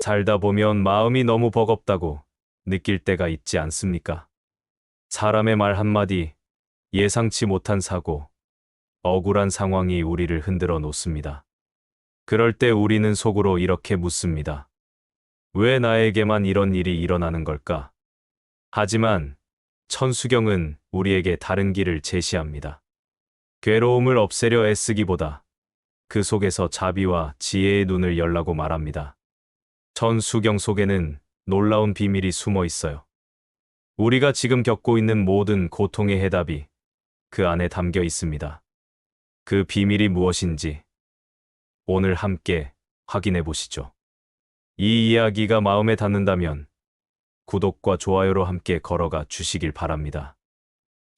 살다 보면 마음이 너무 버겁다고 느낄 때가 있지 않습니까? 사람의 말 한마디, 예상치 못한 사고, 억울한 상황이 우리를 흔들어 놓습니다. 그럴 때 우리는 속으로 이렇게 묻습니다. 왜 나에게만 이런 일이 일어나는 걸까? 하지만 천수경은 우리에게 다른 길을 제시합니다. 괴로움을 없애려 애쓰기보다 그 속에서 자비와 지혜의 눈을 열라고 말합니다. 천수경 속에는 놀라운 비밀이 숨어 있어요. 우리가 지금 겪고 있는 모든 고통의 해답이 그 안에 담겨 있습니다. 그 비밀이 무엇인지 오늘 함께 확인해 보시죠. 이 이야기가 마음에 닿는다면 구독과 좋아요로 함께 걸어가 주시길 바랍니다.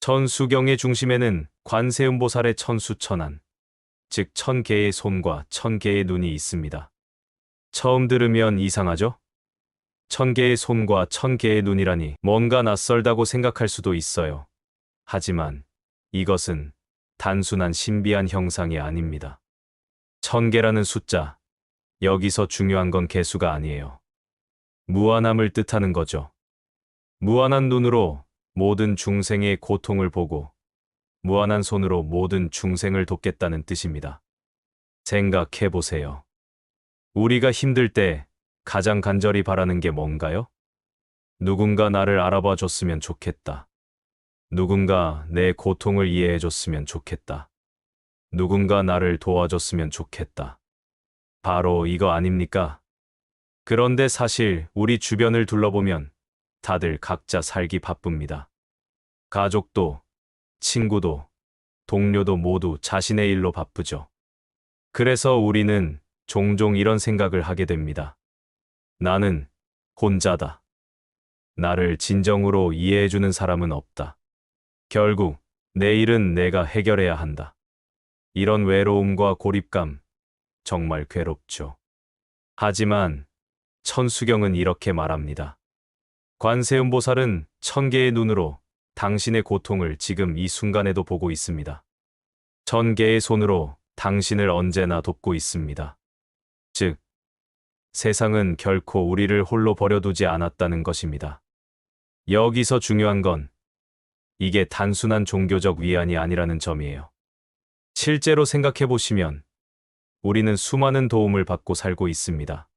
천수경의 중심에는 관세음보살의 천수천안, 즉 1000개의 손과 1000개의 눈이 있습니다. 처음 들으면 이상하죠? 1000개의 손과 1000개의 눈이라니 뭔가 낯설다고 생각할 수도 있어요. 하지만 이것은 단순한 신비한 형상이 아닙니다. 1000개라는 숫자, 여기서 중요한 건 개수가 아니에요. 무한함을 뜻하는 거죠. 무한한 눈으로 모든 중생의 고통을 보고 무한한 손으로 모든 중생을 돕겠다는 뜻입니다. 생각해 보세요. 우리가 힘들 때 가장 간절히 바라는 게 뭔가요? 누군가 나를 알아봐 줬으면 좋겠다. 누군가 내 고통을 이해해 줬으면 좋겠다. 누군가 나를 도와줬으면 좋겠다. 바로 이거 아닙니까? 그런데 사실 우리 주변을 둘러보면 다들 각자 살기 바쁩니다. 가족도, 친구도, 동료도 모두 자신의 일로 바쁘죠. 그래서 우리는 종종 이런 생각을 하게 됩니다. 나는 혼자다. 나를 진정으로 이해해주는 사람은 없다. 결국 내 일은 내가 해결해야 한다. 이런 외로움과 고립감, 정말 괴롭죠. 하지만 천수경은 이렇게 말합니다. 관세음보살은 1000개의 눈으로 당신의 고통을 지금 이 순간에도 보고 있습니다. 1000개의 손으로 당신을 언제나 돕고 있습니다. 즉, 세상은 결코 우리를 홀로 버려두지 않았다는 것입니다. 여기서 중요한 건 이게 단순한 종교적 위안이 아니라는 점이에요. 실제로 생각해 보시면 우리는 수많은 도움을 받고 살고 있습니다.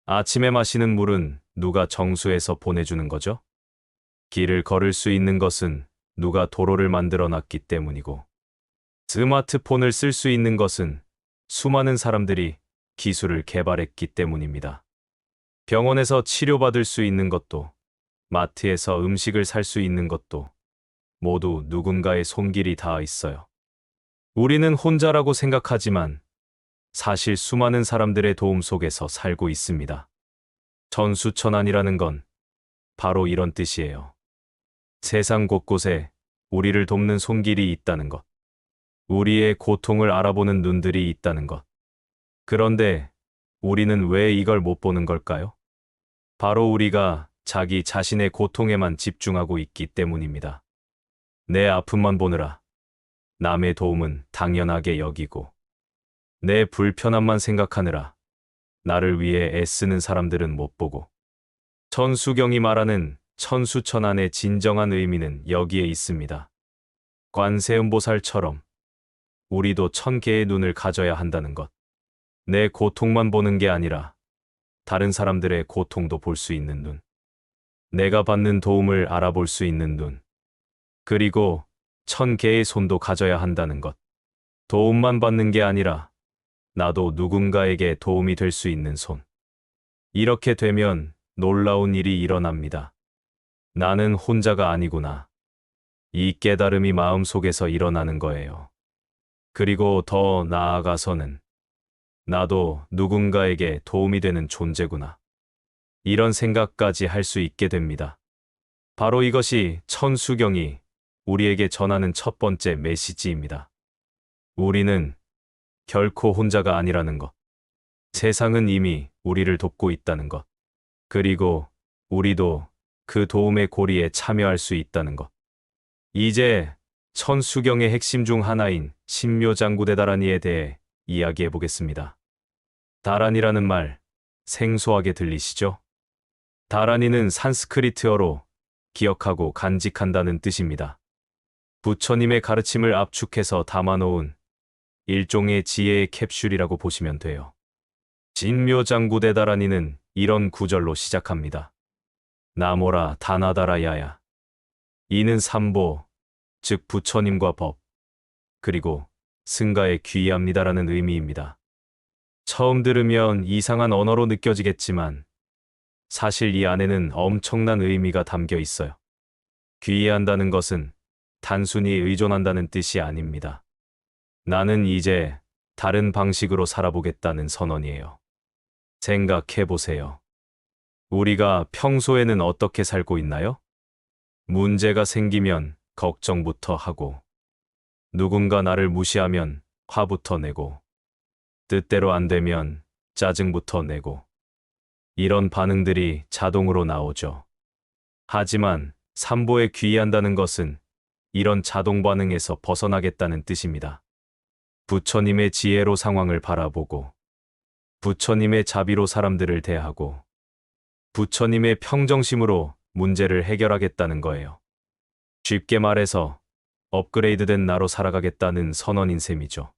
아침에 마시는 물은 누가 정수해서 보내주는 거죠? 길을 걸을 수 있는 것은 누가 도로를 만들어 놨기 때문이고, 스마트폰을 쓸 수 있는 것은 수많은 사람들이 기술을 개발했기 때문입니다. 병원에서 치료받을 수 있는 것도, 마트에서 음식을 살 수 있는 것도 모두 누군가의 손길이 닿아 있어요. 우리는 혼자라고 생각하지만 사실 수많은 사람들의 도움 속에서 살고 있습니다. 천수천안이라는 건 바로 이런 뜻이에요. 세상 곳곳에 우리를 돕는 손길이 있다는 것. 우리의 고통을 알아보는 눈들이 있다는 것. 그런데 우리는 왜 이걸 못 보는 걸까요? 바로 우리가 자기 자신의 고통에만 집중하고 있기 때문입니다. 내 아픔만 보느라 남의 도움은 당연하게 여기고, 내 불편함만 생각하느라 나를 위해 애쓰는 사람들은 못 보고, 천수경이 말하는 천수천안의 진정한 의미는 여기에 있습니다. 관세음보살처럼 우리도 1000개의 눈을 가져야 한다는 것. 내 고통만 보는 게 아니라 다른 사람들의 고통도 볼 수 있는 눈. 내가 받는 도움을 알아볼 수 있는 눈. 그리고 1000개의 손도 가져야 한다는 것. 도움만 받는 게 아니라 나도 누군가에게 도움이 될 수 있는 손. 이렇게 되면 놀라운 일이 일어납니다. 나는 혼자가 아니구나. 이 깨달음이 마음속에서 일어나는 거예요. 그리고 더 나아가서는 나도 누군가에게 도움이 되는 존재구나. 이런 생각까지 할 수 있게 됩니다. 바로 이것이 천수경이 우리에게 전하는 첫 번째 메시지입니다. 우리는 결코 혼자가 아니라는 것. 세상은 이미 우리를 돕고 있다는 것. 그리고 우리도 그 도움의 고리에 참여할 수 있다는 것. 이제 천수경의 핵심 중 하나인 신묘장구대다라니에 대해 이야기해 보겠습니다. 다란이라는 말, 생소하게 들리시죠? 다라니는 산스크리트어로 기억하고 간직한다는 뜻입니다. 부처님의 가르침을 압축해서 담아놓은 일종의 지혜의 캡슐이라고 보시면 돼요. 진묘장구대 다라니는 이런 구절로 시작합니다. 나모라 다나다라야야. 이는 삼보, 즉 부처님과 법, 그리고 승가에 귀의합니다라는 의미입니다. 처음 들으면 이상한 언어로 느껴지겠지만 사실 이 안에는 엄청난 의미가 담겨 있어요. 귀의한다는 것은 단순히 의존한다는 뜻이 아닙니다. 나는 이제 다른 방식으로 살아보겠다는 선언이에요. 생각해 보세요. 우리가 평소에는 어떻게 살고 있나요? 문제가 생기면 걱정부터 하고, 누군가 나를 무시하면 화부터 내고, 뜻대로 안 되면 짜증부터 내고, 이런 반응들이 자동으로 나오죠. 하지만 삼보에 귀의한다는 것은 이런 자동 반응에서 벗어나겠다는 뜻입니다. 부처님의 지혜로 상황을 바라보고, 부처님의 자비로 사람들을 대하고, 부처님의 평정심으로 문제를 해결하겠다는 거예요. 쉽게 말해서 업그레이드된 나로 살아가겠다는 선언인 셈이죠.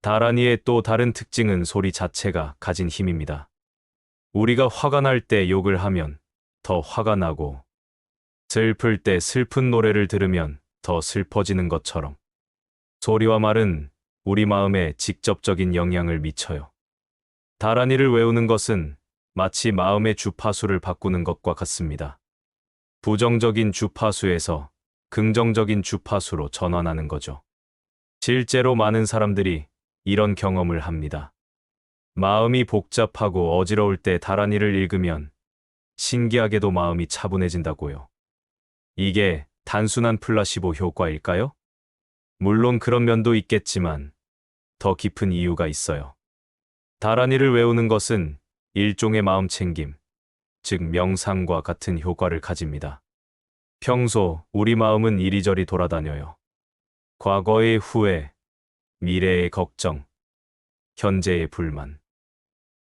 다라니의 또 다른 특징은 소리 자체가 가진 힘입니다. 우리가 화가 날 때 욕을 하면 더 화가 나고, 슬플 때 슬픈 노래를 들으면 더 슬퍼지는 것처럼 소리와 말은 우리 마음에 직접적인 영향을 미쳐요. 다라니를 외우는 것은 마치 마음의 주파수를 바꾸는 것과 같습니다. 부정적인 주파수에서 긍정적인 주파수로 전환하는 거죠. 실제로 많은 사람들이 이런 경험을 합니다. 마음이 복잡하고 어지러울 때 다라니를 읽으면 신기하게도 마음이 차분해진다고요. 이게 단순한 플라시보 효과일까요? 물론 그런 면도 있겠지만 더 깊은 이유가 있어요. 다라니를 외우는 것은 일종의 마음 챙김, 즉 명상과 같은 효과를 가집니다. 평소 우리 마음은 이리저리 돌아다녀요. 과거의 후회, 미래의 걱정, 현재의 불만.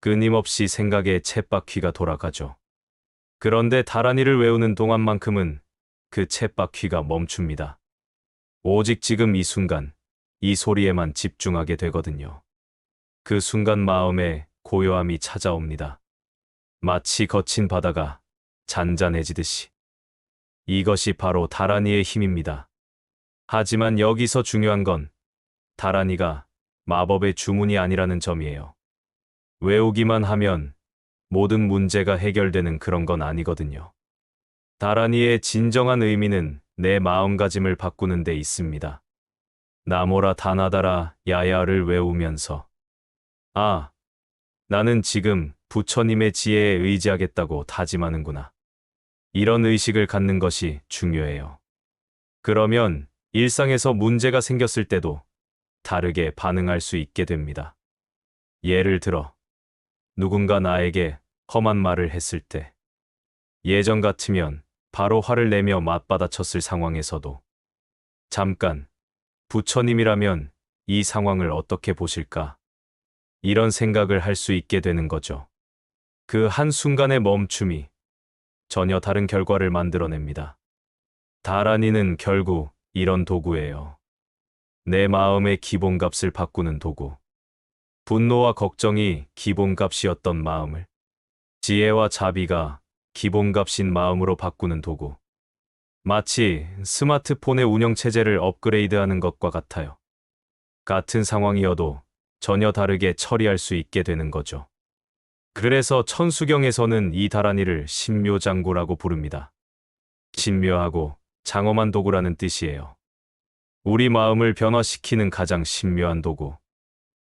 끊임없이 생각의 쳇바퀴가 돌아가죠. 그런데 다라니를 외우는 동안만큼은 그 쳇바퀴가 멈춥니다. 오직 지금 이 순간, 이 소리에만 집중하게 되거든요. 그 순간 마음에 고요함이 찾아옵니다. 마치 거친 바다가 잔잔해지듯이. 이것이 바로 다라니의 힘입니다. 하지만 여기서 중요한 건 다라니가 마법의 주문이 아니라는 점이에요. 외우기만 하면 모든 문제가 해결되는 그런 건 아니거든요. 다라니의 진정한 의미는 내 마음가짐을 바꾸는 데 있습니다. 나모라 다나다라 야야를 외우면서 나는 지금 부처님의 지혜에 의지하겠다고 다짐하는구나. 이런 의식을 갖는 것이 중요해요. 그러면 일상에서 문제가 생겼을 때도 다르게 반응할 수 있게 됩니다. 예를 들어, 누군가 나에게 험한 말을 했을 때, 예전 같으면 바로 화를 내며 맞받아쳤을 상황에서도 잠깐, 부처님이라면 이 상황을 어떻게 보실까? 이런 생각을 할 수 있게 되는 거죠. 그 한순간의 멈춤이 전혀 다른 결과를 만들어냅니다. 다라니는 결국 이런 도구예요. 내 마음의 기본값을 바꾸는 도구. 분노와 걱정이 기본값이었던 마음을 지혜와 자비가 기본값인 마음으로 바꾸는 도구. 마치 스마트폰의 운영체제를 업그레이드하는 것과 같아요. 같은 상황이어도 전혀 다르게 처리할 수 있게 되는 거죠. 그래서 천수경에서는 이 다라니를 신묘장구라고 부릅니다. 신묘하고 장엄한 도구라는 뜻이에요. 우리 마음을 변화시키는 가장 신묘한 도구.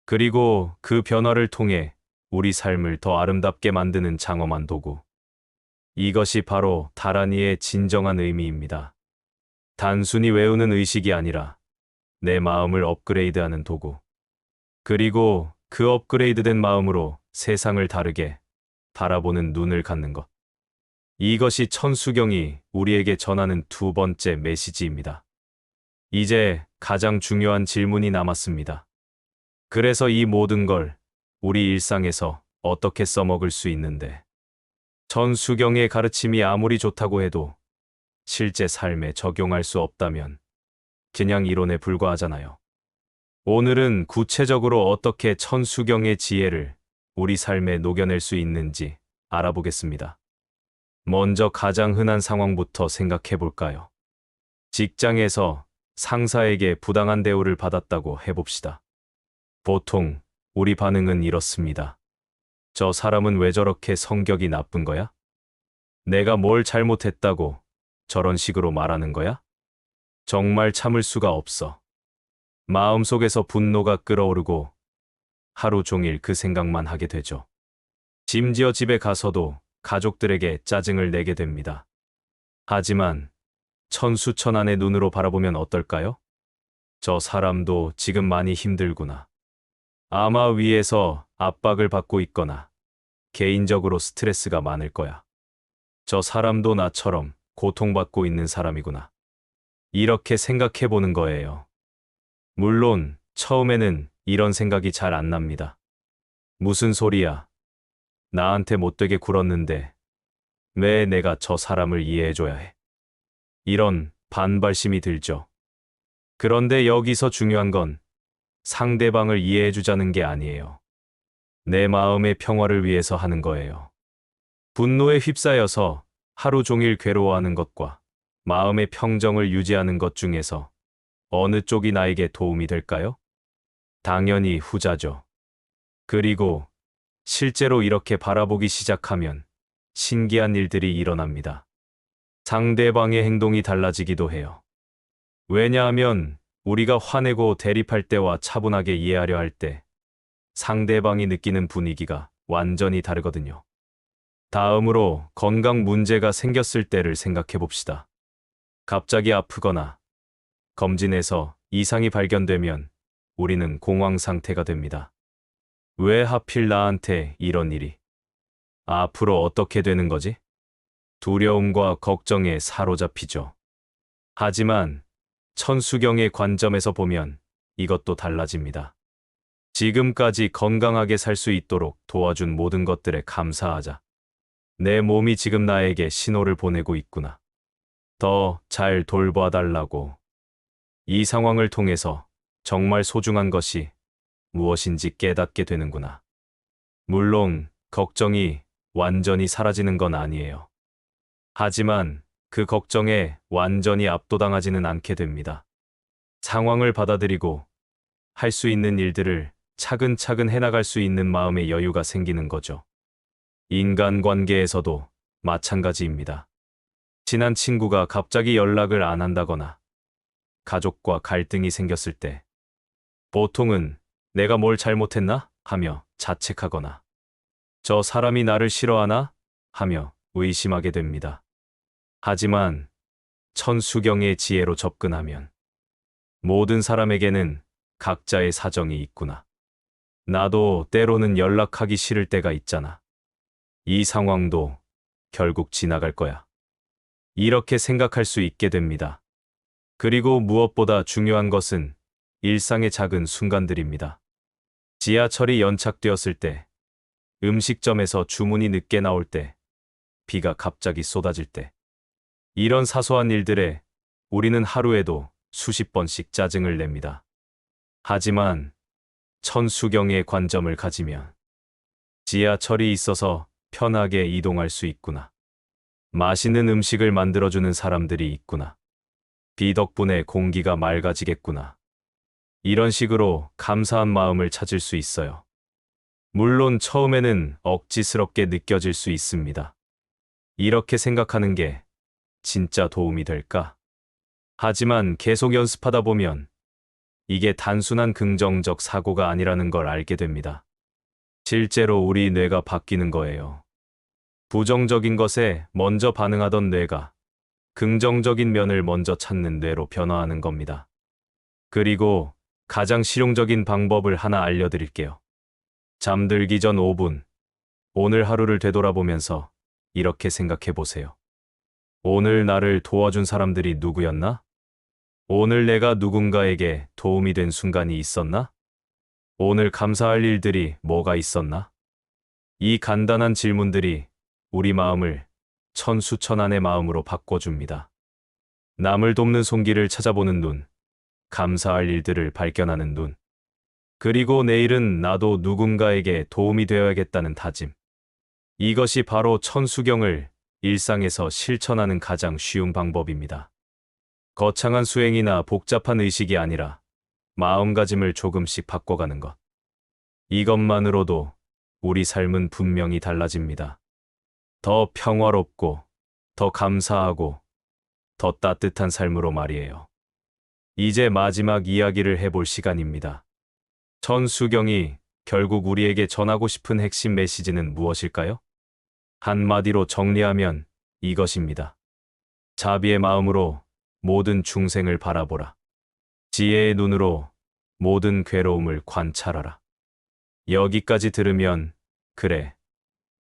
그리고 그 변화를 통해 우리 삶을 더 아름답게 만드는 장엄한 도구. 이것이 바로 다라니의 진정한 의미입니다. 단순히 외우는 의식이 아니라 내 마음을 업그레이드하는 도구. 그리고 그 업그레이드된 마음으로 세상을 다르게 바라보는 눈을 갖는 것. 이것이 천수경이 우리에게 전하는 두 번째 메시지입니다. 이제 가장 중요한 질문이 남았습니다. 그래서 이 모든 걸 우리 일상에서 어떻게 써먹을 수 있는데. 전수경의 가르침이 아무리 좋다고 해도 실제 삶에 적용할 수 없다면 그냥 이론에 불과하잖아요. 오늘은 구체적으로 어떻게 천수경의 지혜를 우리 삶에 녹여낼 수 있는지 알아보겠습니다. 먼저 가장 흔한 상황부터 생각해 볼까요? 직장에서 상사에게 부당한 대우를 받았다고 해봅시다. 보통 우리 반응은 이렇습니다. 저 사람은 왜 저렇게 성격이 나쁜 거야? 내가 뭘 잘못했다고 저런 식으로 말하는 거야? 정말 참을 수가 없어. 마음속에서 분노가 끓어오르고 하루 종일 그 생각만 하게 되죠. 심지어 집에 가서도 가족들에게 짜증을 내게 됩니다. 하지만 천수천안의 눈으로 바라보면 어떨까요? 저 사람도 지금 많이 힘들구나. 아마 위에서 압박을 받고 있거나 개인적으로 스트레스가 많을 거야. 저 사람도 나처럼 고통받고 있는 사람이구나. 이렇게 생각해 보는 거예요. 물론 처음에는 이런 생각이 잘 안 납니다. 무슨 소리야? 나한테 못되게 굴었는데 왜 내가 저 사람을 이해해줘야 해? 이런 반발심이 들죠. 그런데 여기서 중요한 건 상대방을 이해해주자는 게 아니에요. 내 마음의 평화를 위해서 하는 거예요. 분노에 휩싸여서 하루 종일 괴로워하는 것과 마음의 평정을 유지하는 것 중에서 어느 쪽이 나에게 도움이 될까요? 당연히 후자죠. 그리고 실제로 이렇게 바라보기 시작하면 신기한 일들이 일어납니다. 상대방의 행동이 달라지기도 해요. 왜냐하면 우리가 화내고 대립할 때와 차분하게 이해하려 할 때 상대방이 느끼는 분위기가 완전히 다르거든요. 다음으로 건강 문제가 생겼을 때를 생각해 봅시다. 갑자기 아프거나 검진에서 이상이 발견되면 우리는 공황 상태가 됩니다. 왜 하필 나한테 이런 일이? 앞으로 어떻게 되는 거지? 두려움과 걱정에 사로잡히죠. 하지만 천수경의 관점에서 보면 이것도 달라집니다. 지금까지 건강하게 살 수 있도록 도와준 모든 것들에 감사하자. 내 몸이 지금 나에게 신호를 보내고 있구나. 더 잘 돌봐달라고. 이 상황을 통해서 정말 소중한 것이 무엇인지 깨닫게 되는구나. 물론 걱정이 완전히 사라지는 건 아니에요. 하지만 그 걱정에 완전히 압도당하지는 않게 됩니다. 상황을 받아들이고 할 수 있는 일들을 차근차근 해나갈 수 있는 마음의 여유가 생기는 거죠. 인간관계에서도 마찬가지입니다. 친한 친구가 갑자기 연락을 안 한다거나 가족과 갈등이 생겼을 때 보통은 내가 뭘 잘못했나? 하며 자책하거나 저 사람이 나를 싫어하나? 하며 의심하게 됩니다. 하지만 천수경의 지혜로 접근하면 모든 사람에게는 각자의 사정이 있구나. 나도 때로는 연락하기 싫을 때가 있잖아. 이 상황도 결국 지나갈 거야. 이렇게 생각할 수 있게 됩니다. 그리고 무엇보다 중요한 것은 일상의 작은 순간들입니다. 지하철이 연착되었을 때, 음식점에서 주문이 늦게 나올 때, 비가 갑자기 쏟아질 때, 이런 사소한 일들에 우리는 하루에도 수십 번씩 짜증을 냅니다. 하지만 천수경의 관점을 가지면 지하철이 있어서 편하게 이동할 수 있구나. 맛있는 음식을 만들어주는 사람들이 있구나. 비 덕분에 공기가 맑아지겠구나. 이런 식으로 감사한 마음을 찾을 수 있어요. 물론 처음에는 억지스럽게 느껴질 수 있습니다. 이렇게 생각하는 게 진짜 도움이 될까? 하지만 계속 연습하다 보면 이게 단순한 긍정적 사고가 아니라는 걸 알게 됩니다. 실제로 우리 뇌가 바뀌는 거예요. 부정적인 것에 먼저 반응하던 뇌가 긍정적인 면을 먼저 찾는 뇌로 변화하는 겁니다. 그리고 가장 실용적인 방법을 하나 알려드릴게요. 잠들기 전 5분, 오늘 하루를 되돌아보면서 이렇게 생각해 보세요. 오늘 나를 도와준 사람들이 누구였나? 오늘 내가 누군가에게 도움이 된 순간이 있었나? 오늘 감사할 일들이 뭐가 있었나? 이 간단한 질문들이 우리 마음을 천수천안의 마음으로 바꿔줍니다. 남을 돕는 손길을 찾아보는 눈, 감사할 일들을 발견하는 눈, 그리고 내일은 나도 누군가에게 도움이 되어야겠다는 다짐. 이것이 바로 천수경을 일상에서 실천하는 가장 쉬운 방법입니다. 거창한 수행이나 복잡한 의식이 아니라 마음가짐을 조금씩 바꿔가는 것. 이것만으로도 우리 삶은 분명히 달라집니다. 더 평화롭고, 더 감사하고, 더 따뜻한 삶으로 말이에요. 이제 마지막 이야기를 해볼 시간입니다. 천수경이 결국 우리에게 전하고 싶은 핵심 메시지는 무엇일까요? 한마디로 정리하면 이것입니다. 자비의 마음으로 모든 중생을 바라보라. 지혜의 눈으로 모든 괴로움을 관찰하라. 여기까지 들으면 그래,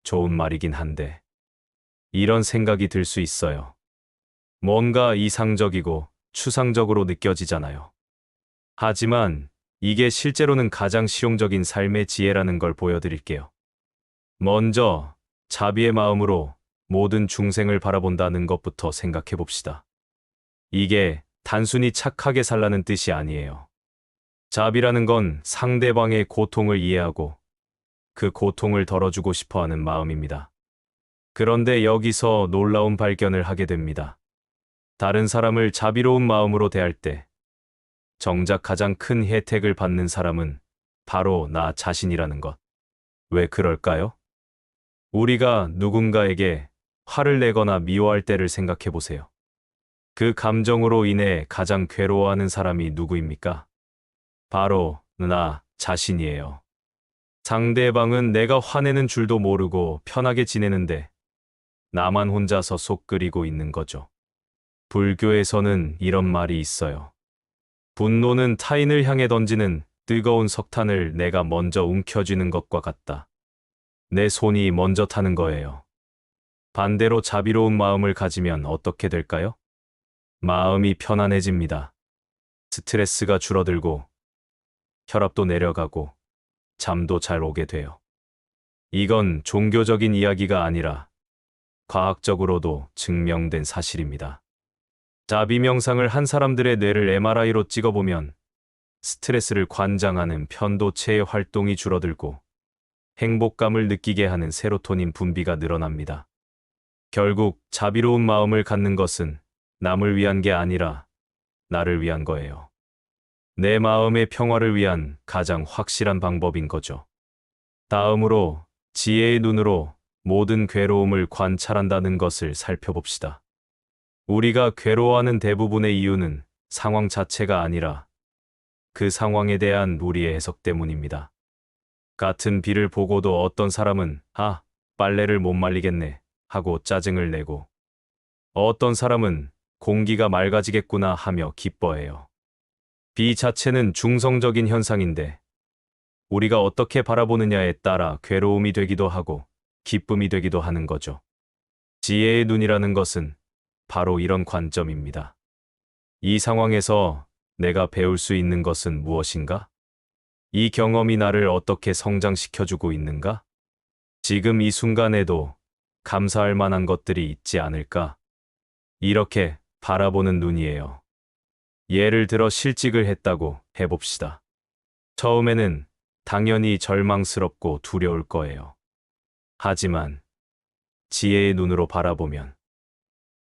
좋은 말이긴 한데 이런 생각이 들 수 있어요. 뭔가 이상적이고 추상적으로 느껴지잖아요. 하지만 이게 실제로는 가장 실용적인 삶의 지혜라는 걸 보여드릴게요. 먼저 자비의 마음으로 모든 중생을 바라본다는 것부터 생각해 봅시다. 이게 단순히 착하게 살라는 뜻이 아니에요. 자비라는 건 상대방의 고통을 이해하고 그 고통을 덜어주고 싶어 하는 마음입니다. 그런데 여기서 놀라운 발견을 하게 됩니다. 다른 사람을 자비로운 마음으로 대할 때 정작 가장 큰 혜택을 받는 사람은 바로 나 자신이라는 것. 왜 그럴까요? 우리가 누군가에게 화를 내거나 미워할 때를 생각해 보세요. 그 감정으로 인해 가장 괴로워하는 사람이 누구입니까? 바로 나 자신이에요. 상대방은 내가 화내는 줄도 모르고 편하게 지내는데 나만 혼자서 속 끓이고 있는 거죠. 불교에서는 이런 말이 있어요. 분노는 타인을 향해 던지는 뜨거운 석탄을 내가 먼저 움켜쥐는 것과 같다. 내 손이 먼저 타는 거예요. 반대로 자비로운 마음을 가지면 어떻게 될까요? 마음이 편안해집니다. 스트레스가 줄어들고 혈압도 내려가고 잠도 잘 오게 돼요. 이건 종교적인 이야기가 아니라 과학적으로도 증명된 사실입니다. 자비 명상을 한 사람들의 뇌를 MRI로 찍어보면 스트레스를 관장하는 편도체의 활동이 줄어들고 행복감을 느끼게 하는 세로토닌 분비가 늘어납니다. 결국 자비로운 마음을 갖는 것은 남을 위한 게 아니라 나를 위한 거예요. 내 마음의 평화를 위한 가장 확실한 방법인 거죠. 다음으로 지혜의 눈으로 모든 괴로움을 관찰한다는 것을 살펴봅시다. 우리가 괴로워하는 대부분의 이유는 상황 자체가 아니라 그 상황에 대한 우리의 해석 때문입니다. 같은 비를 보고도 어떤 사람은 빨래를 못 말리겠네 하고 짜증을 내고 어떤 사람은 공기가 맑아지겠구나 하며 기뻐해요. 비 자체는 중성적인 현상인데 우리가 어떻게 바라보느냐에 따라 괴로움이 되기도 하고 기쁨이 되기도 하는 거죠. 지혜의 눈이라는 것은 바로 이런 관점입니다. 이 상황에서 내가 배울 수 있는 것은 무엇인가? 이 경험이 나를 어떻게 성장시켜주고 있는가? 지금 이 순간에도 감사할 만한 것들이 있지 않을까? 이렇게 바라보는 눈이에요. 예를 들어 실직을 했다고 해봅시다. 처음에는 당연히 절망스럽고 두려울 거예요. 하지만 지혜의 눈으로 바라보면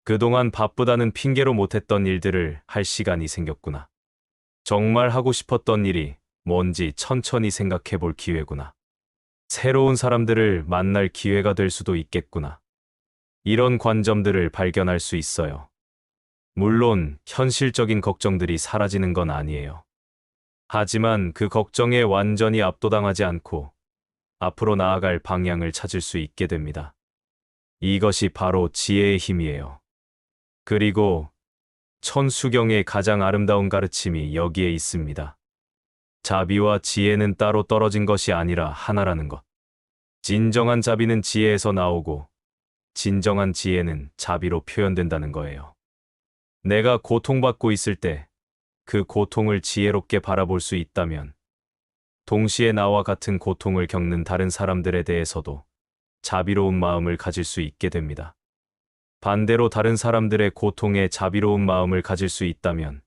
그동안 바쁘다는 핑계로 못했던 일들을 할 시간이 생겼구나. 정말 하고 싶었던 일이 뭔지 천천히 생각해 볼 기회구나. 새로운 사람들을 만날 기회가 될 수도 있겠구나. 이런 관점들을 발견할 수 있어요. 물론 현실적인 걱정들이 사라지는 건 아니에요. 하지만 그 걱정에 완전히 압도당하지 않고 앞으로 나아갈 방향을 찾을 수 있게 됩니다. 이것이 바로 지혜의 힘이에요. 그리고 천수경의 가장 아름다운 가르침이 여기에 있습니다. 자비와 지혜는 따로 떨어진 것이 아니라 하나라는 것. 진정한 자비는 지혜에서 나오고 진정한 지혜는 자비로 표현된다는 거예요. 내가 고통받고 있을 때 그 고통을 지혜롭게 바라볼 수 있다면 동시에 나와 같은 고통을 겪는 다른 사람들에 대해서도 자비로운 마음을 가질 수 있게 됩니다. 반대로 다른 사람들의 고통에 자비로운 마음을 가질 수 있다면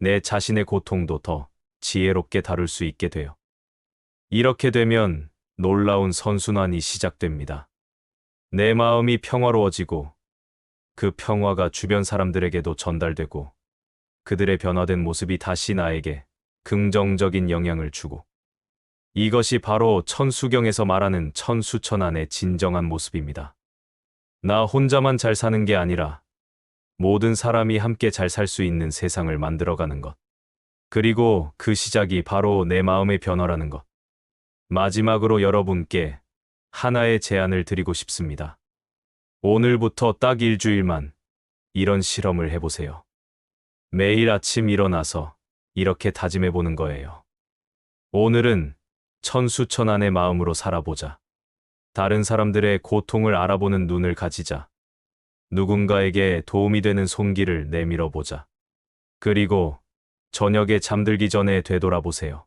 내 자신의 고통도 더 지혜롭게 다룰 수 있게 돼요. 이렇게 되면 놀라운 선순환이 시작됩니다. 내 마음이 평화로워지고 그 평화가 주변 사람들에게도 전달되고 그들의 변화된 모습이 다시 나에게 긍정적인 영향을 주고 이것이 바로 천수경에서 말하는 천수천안의 진정한 모습입니다. 나 혼자만 잘 사는 게 아니라 모든 사람이 함께 잘 살 수 있는 세상을 만들어가는 것. 그리고 그 시작이 바로 내 마음의 변화라는 것. 마지막으로 여러분께 하나의 제안을 드리고 싶습니다. 오늘부터 딱 일주일만 이런 실험을 해보세요. 매일 아침 일어나서 이렇게 다짐해 보는 거예요. 오늘은 천수천안의 마음으로 살아보자. 다른 사람들의 고통을 알아보는 눈을 가지자. 누군가에게 도움이 되는 손길을 내밀어 보자. 그리고 저녁에 잠들기 전에 되돌아보세요.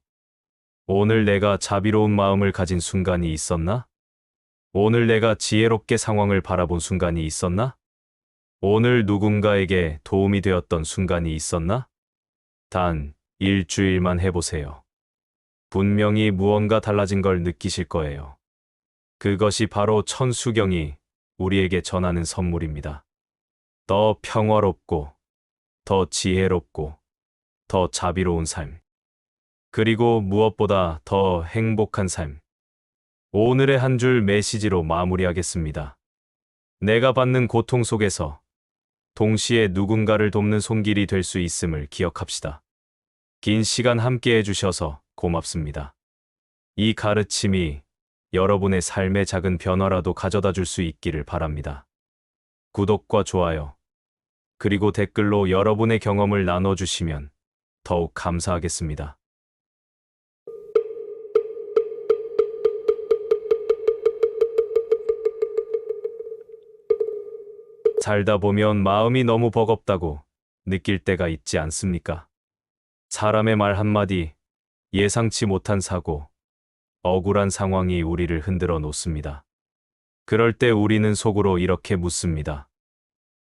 오늘 내가 자비로운 마음을 가진 순간이 있었나? 오늘 내가 지혜롭게 상황을 바라본 순간이 있었나? 오늘 누군가에게 도움이 되었던 순간이 있었나? 단 일주일만 해보세요. 분명히 무언가 달라진 걸 느끼실 거예요. 그것이 바로 천수경이 우리에게 전하는 선물입니다. 더 평화롭고, 더 지혜롭고, 더 자비로운 삶. 그리고 무엇보다 더 행복한 삶. 오늘의 한 줄 메시지로 마무리하겠습니다. 내가 받는 고통 속에서 동시에 누군가를 돕는 손길이 될 수 있음을 기억합시다. 긴 시간 함께 해주셔서 고맙습니다. 이 가르침이 여러분의 삶의 작은 변화라도 가져다 줄 수 있기를 바랍니다. 구독과 좋아요, 그리고 댓글로 여러분의 경험을 나눠주시면 더욱 감사하겠습니다. 살다 보면 마음이 너무 버겁다고 느낄 때가 있지 않습니까? 사람의 말 한마디, 예상치 못한 사고, 억울한 상황이 우리를 흔들어 놓습니다. 그럴 때 우리는 속으로 이렇게 묻습니다.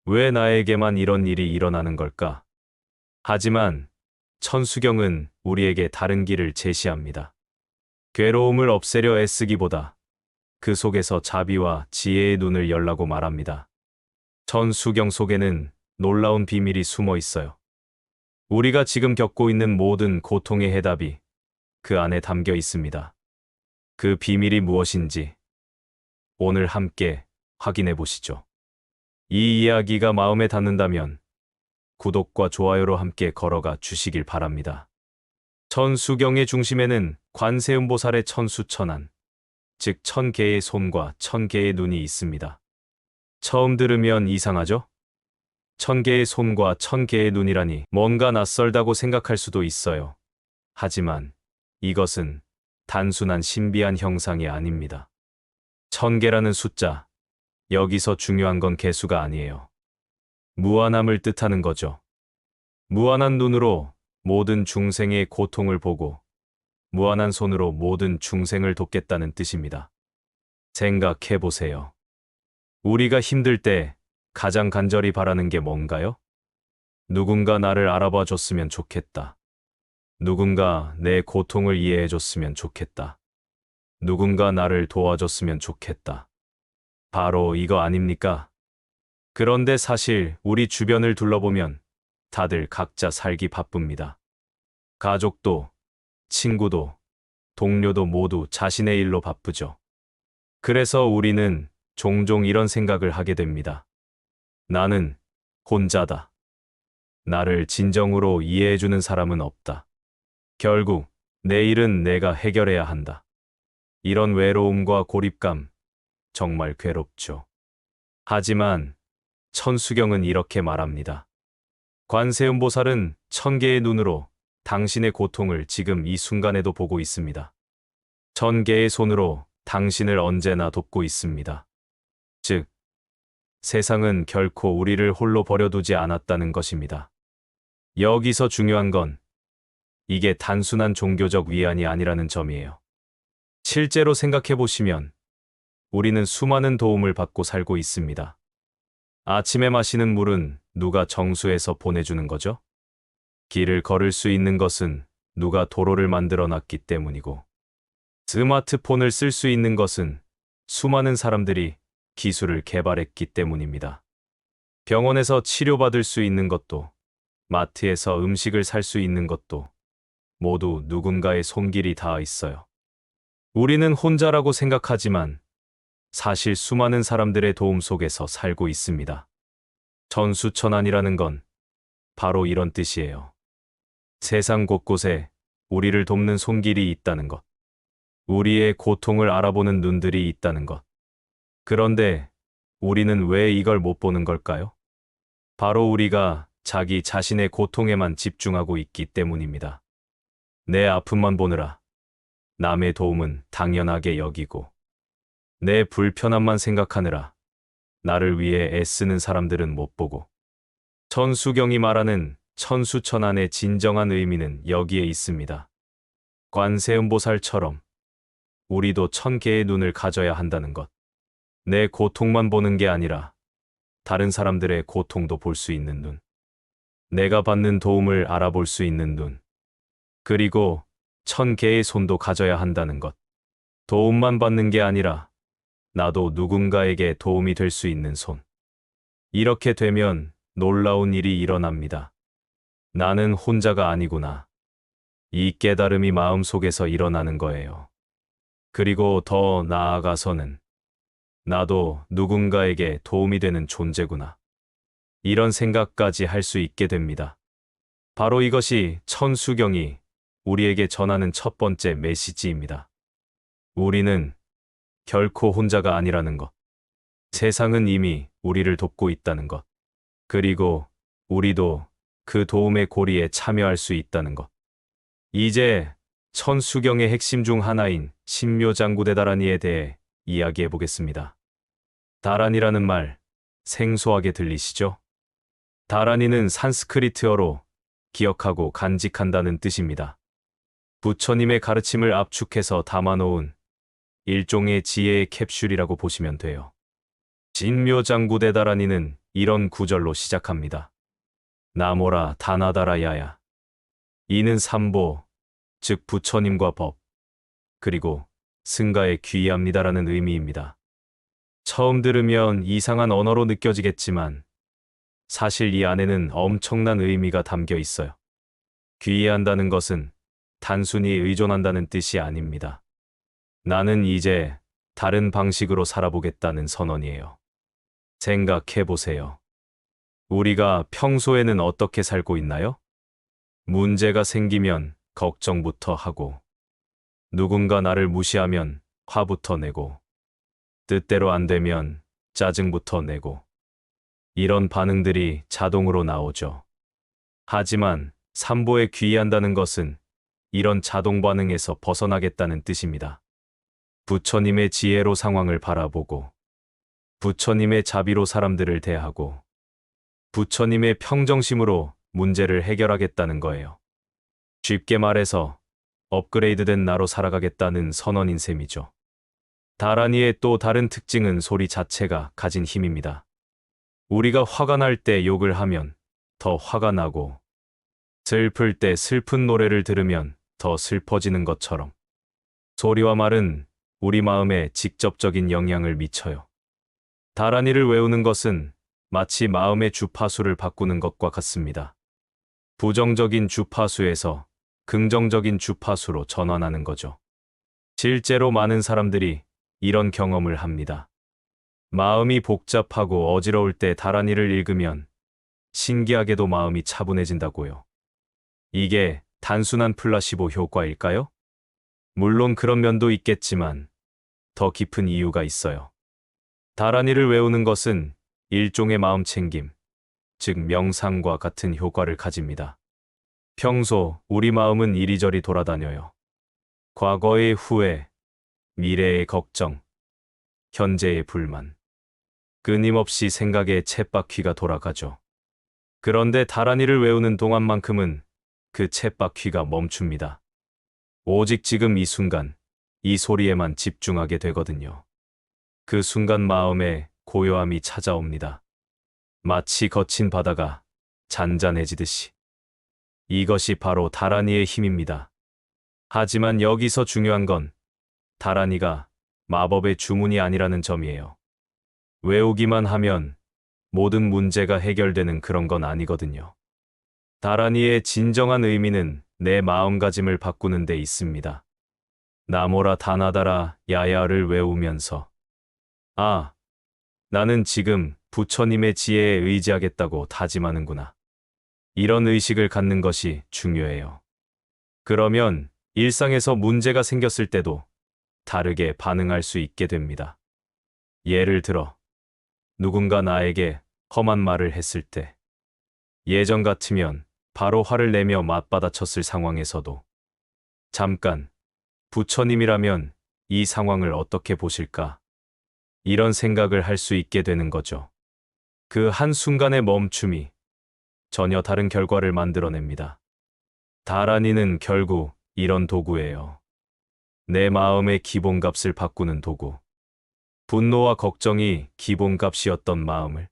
왜 나에게만 이런 일이 일어나는 걸까? 하지만 천수경은 우리에게 다른 길을 제시합니다. 괴로움을 없애려 애쓰기보다 그 속에서 자비와 지혜의 눈을 열라고 말합니다. 천수경 속에는 놀라운 비밀이 숨어 있어요. 우리가 지금 겪고 있는 모든 고통의 해답이 그 안에 담겨 있습니다. 그 비밀이 무엇인지 오늘 함께 확인해 보시죠. 이 이야기가 마음에 닿는다면 구독과 좋아요로 함께 걸어가 주시길 바랍니다. 천수경의 중심에는 관세음보살의 천수천안, 즉 1000개의 손과 1000개의 눈이 있습니다. 처음 들으면 이상하죠? 1000개의 손과 1000개의 눈이라니 뭔가 낯설다고 생각할 수도 있어요. 하지만 이것은 단순한 신비한 형상이 아닙니다. 1000개라는 숫자, 여기서 중요한 건 개수가 아니에요. 무한함을 뜻하는 거죠. 무한한 눈으로 모든 중생의 고통을 보고 무한한 손으로 모든 중생을 돕겠다는 뜻입니다. 생각해 보세요. 우리가 힘들 때 가장 간절히 바라는 게 뭔가요? 누군가 나를 알아봐 줬으면 좋겠다. 누군가 내 고통을 이해해 줬으면 좋겠다. 누군가 나를 도와줬으면 좋겠다. 바로 이거 아닙니까? 그런데 사실 우리 주변을 둘러보면 다들 각자 살기 바쁩니다. 가족도, 친구도, 동료도 모두 자신의 일로 바쁘죠. 그래서 우리는 종종 이런 생각을 하게 됩니다. 나는 혼자다. 나를 진정으로 이해해주는 사람은 없다. 결국 내 일은 내가 해결해야 한다. 이런 외로움과 고립감, 정말 괴롭죠. 하지만 천수경은 이렇게 말합니다. 관세음보살은 1000개의 눈으로 당신의 고통을 지금 이 순간에도 보고 있습니다. 1000개의 손으로 당신을 언제나 돕고 있습니다. 즉, 세상은 결코 우리를 홀로 버려두지 않았다는 것입니다. 여기서 중요한 건 이게 단순한 종교적 위안이 아니라는 점이에요. 실제로 생각해 보시면 우리는 수많은 도움을 받고 살고 있습니다. 아침에 마시는 물은 누가 정수해서 보내주는 거죠? 길을 걸을 수 있는 것은 누가 도로를 만들어 놨기 때문이고, 스마트폰을 쓸 수 있는 것은 수많은 사람들이 기술을 개발했기 때문입니다. 병원에서 치료받을 수 있는 것도, 마트에서 음식을 살 수 있는 것도 모두 누군가의 손길이 닿아 있어요. 우리는 혼자라고 생각하지만 사실 수많은 사람들의 도움 속에서 살고 있습니다. 천수천안이라는 건 바로 이런 뜻이에요. 세상 곳곳에 우리를 돕는 손길이 있다는 것. 우리의 고통을 알아보는 눈들이 있다는 것. 그런데 우리는 왜 이걸 못 보는 걸까요? 바로 우리가 자기 자신의 고통에만 집중하고 있기 때문입니다. 내 아픔만 보느라 남의 도움은 당연하게 여기고, 내 불편함만 생각하느라 나를 위해 애쓰는 사람들은 못 보고, 천수경이 말하는 천수천안의 진정한 의미는 여기에 있습니다. 관세음보살처럼 우리도 1000개의 눈을 가져야 한다는 것. 내 고통만 보는 게 아니라 다른 사람들의 고통도 볼 수 있는 눈. 내가 받는 도움을 알아볼 수 있는 눈. 그리고 1000개의 손도 가져야 한다는 것. 도움만 받는 게 아니라 나도 누군가에게 도움이 될 수 있는 손. 이렇게 되면 놀라운 일이 일어납니다. 나는 혼자가 아니구나. 이 깨달음이 마음속에서 일어나는 거예요. 그리고 더 나아가서는 나도 누군가에게 도움이 되는 존재구나. 이런 생각까지 할 수 있게 됩니다. 바로 이것이 천수경이 우리에게 전하는 첫 번째 메시지입니다. 우리는 결코 혼자가 아니라는 것. 세상은 이미 우리를 돕고 있다는 것. 그리고 우리도 그 도움의 고리에 참여할 수 있다는 것. 이제 천수경의 핵심 중 하나인 신묘장구대다라니에 대해 이야기해 보겠습니다. 다란이라는 말 생소하게 들리시죠? 다란이는 산스크리트어로 기억하고 간직한다는 뜻입니다. 부처님의 가르침을 압축해서 담아놓은 일종의 지혜의 캡슐이라고 보시면 돼요. 신묘장구대다라니는 이런 구절로 시작합니다. 나모라 다나다라야야. 이는 삼보, 즉 부처님과 법, 그리고 승가에 귀의합니다라는 의미입니다. 처음 들으면 이상한 언어로 느껴지겠지만 사실 이 안에는 엄청난 의미가 담겨 있어요. 귀의한다는 것은 단순히 의존한다는 뜻이 아닙니다. 나는 이제 다른 방식으로 살아보겠다는 선언이에요. 생각해 보세요. 우리가 평소에는 어떻게 살고 있나요? 문제가 생기면 걱정부터 하고, 누군가 나를 무시하면 화부터 내고, 뜻대로 안 되면 짜증부터 내고, 이런 반응들이 자동으로 나오죠. 하지만 삼보에 귀의한다는 것은 이런 자동 반응에서 벗어나겠다는 뜻입니다. 부처님의 지혜로 상황을 바라보고, 부처님의 자비로 사람들을 대하고, 부처님의 평정심으로 문제를 해결하겠다는 거예요. 쉽게 말해서 업그레이드된 나로 살아가겠다는 선언인 셈이죠. 다란이의 또 다른 특징은 소리 자체가 가진 힘입니다. 우리가 화가 날 때 욕을 하면 더 화가 나고, 슬플 때 슬픈 노래를 들으면 더 슬퍼지는 것처럼 소리와 말은 우리 마음에 직접적인 영향을 미쳐요. 다란이를 외우는 것은 마치 마음의 주파수를 바꾸는 것과 같습니다. 부정적인 주파수에서 긍정적인 주파수로 전환하는 거죠. 실제로 많은 사람들이 이런 경험을 합니다. 마음이 복잡하고 어지러울 때 다란이를 읽으면 신기하게도 마음이 차분해진다고요. 이게 단순한 플라시보 효과일까요? 물론 그런 면도 있겠지만 더 깊은 이유가 있어요. 다란이를 외우는 것은 일종의 마음 챙김, 즉 명상과 같은 효과를 가집니다. 평소 우리 마음은 이리저리 돌아다녀요. 과거의 후회, 미래의 걱정, 현재의 불만. 끊임없이 생각의 쳇바퀴가 돌아가죠. 그런데 다란이를 외우는 동안만큼은 그 쳇바퀴가 멈춥니다. 오직 지금 이 순간, 이 소리에만 집중하게 되거든요. 그 순간 마음에 고요함이 찾아옵니다. 마치 거친 바다가 잔잔해지듯이. 이것이 바로 다라니의 힘입니다. 하지만 여기서 중요한 건 다라니가 마법의 주문이 아니라는 점이에요. 외우기만 하면 모든 문제가 해결되는 그런 건 아니거든요. 다라니의 진정한 의미는 내 마음가짐을 바꾸는 데 있습니다. 나모라 다나다라 야야를 외우면서 아, 나는 지금 부처님의 지혜에 의지하겠다고 다짐하는구나. 이런 의식을 갖는 것이 중요해요. 그러면 일상에서 문제가 생겼을 때도 다르게 반응할 수 있게 됩니다. 예를 들어, 누군가 나에게 험한 말을 했을 때, 예전 같으면 바로 화를 내며 맞받아쳤을 상황에서도, 잠깐, 부처님이라면 이 상황을 어떻게 보실까? 이런 생각을 할 수 있게 되는 거죠. 그 한순간의 멈춤이 전혀 다른 결과를 만들어냅니다. 다라니는 결국 이런 도구예요. 내 마음의 기본값을 바꾸는 도구. 분노와 걱정이 기본값이었던 마음을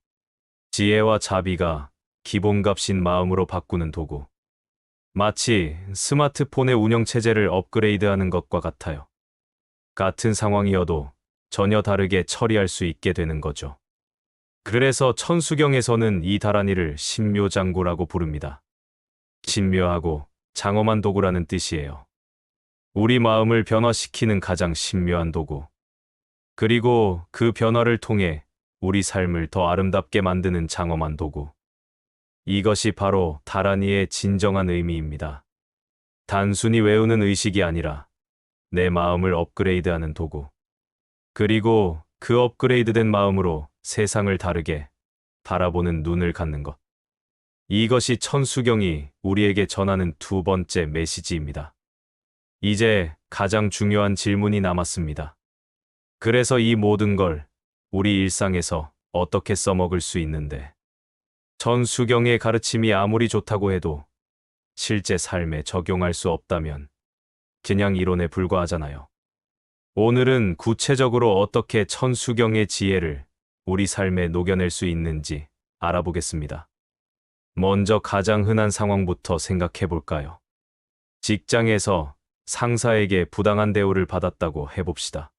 지혜와 자비가 기본값인 마음으로 바꾸는 도구. 마치 스마트폰의 운영체제를 업그레이드하는 것과 같아요. 같은 상황이어도 전혀 다르게 처리할 수 있게 되는 거죠. 그래서 천수경에서는 이 다라니를 신묘장구라고 부릅니다. 신묘하고 장엄한 도구라는 뜻이에요. 우리 마음을 변화시키는 가장 신묘한 도구. 그리고 그 변화를 통해 우리 삶을 더 아름답게 만드는 장엄한 도구. 이것이 바로 다라니의 진정한 의미입니다. 단순히 외우는 의식이 아니라 내 마음을 업그레이드하는 도구. 그리고 그 업그레이드된 마음으로 세상을 다르게 바라보는 눈을 갖는 것. 이것이 천수경이 우리에게 전하는 두 번째 메시지입니다. 이제 가장 중요한 질문이 남았습니다. 그래서 이 모든 걸 우리 일상에서 어떻게 써먹을 수 있는데, 천수경의 가르침이 아무리 좋다고 해도 실제 삶에 적용할 수 없다면 그냥 이론에 불과하잖아요. 오늘은 구체적으로 어떻게 천수경의 지혜를 우리 삶에 녹여낼 수 있는지 알아보겠습니다. 먼저 가장 흔한 상황부터 생각해 볼까요? 직장에서 상사에게 부당한 대우를 받았다고 해봅시다.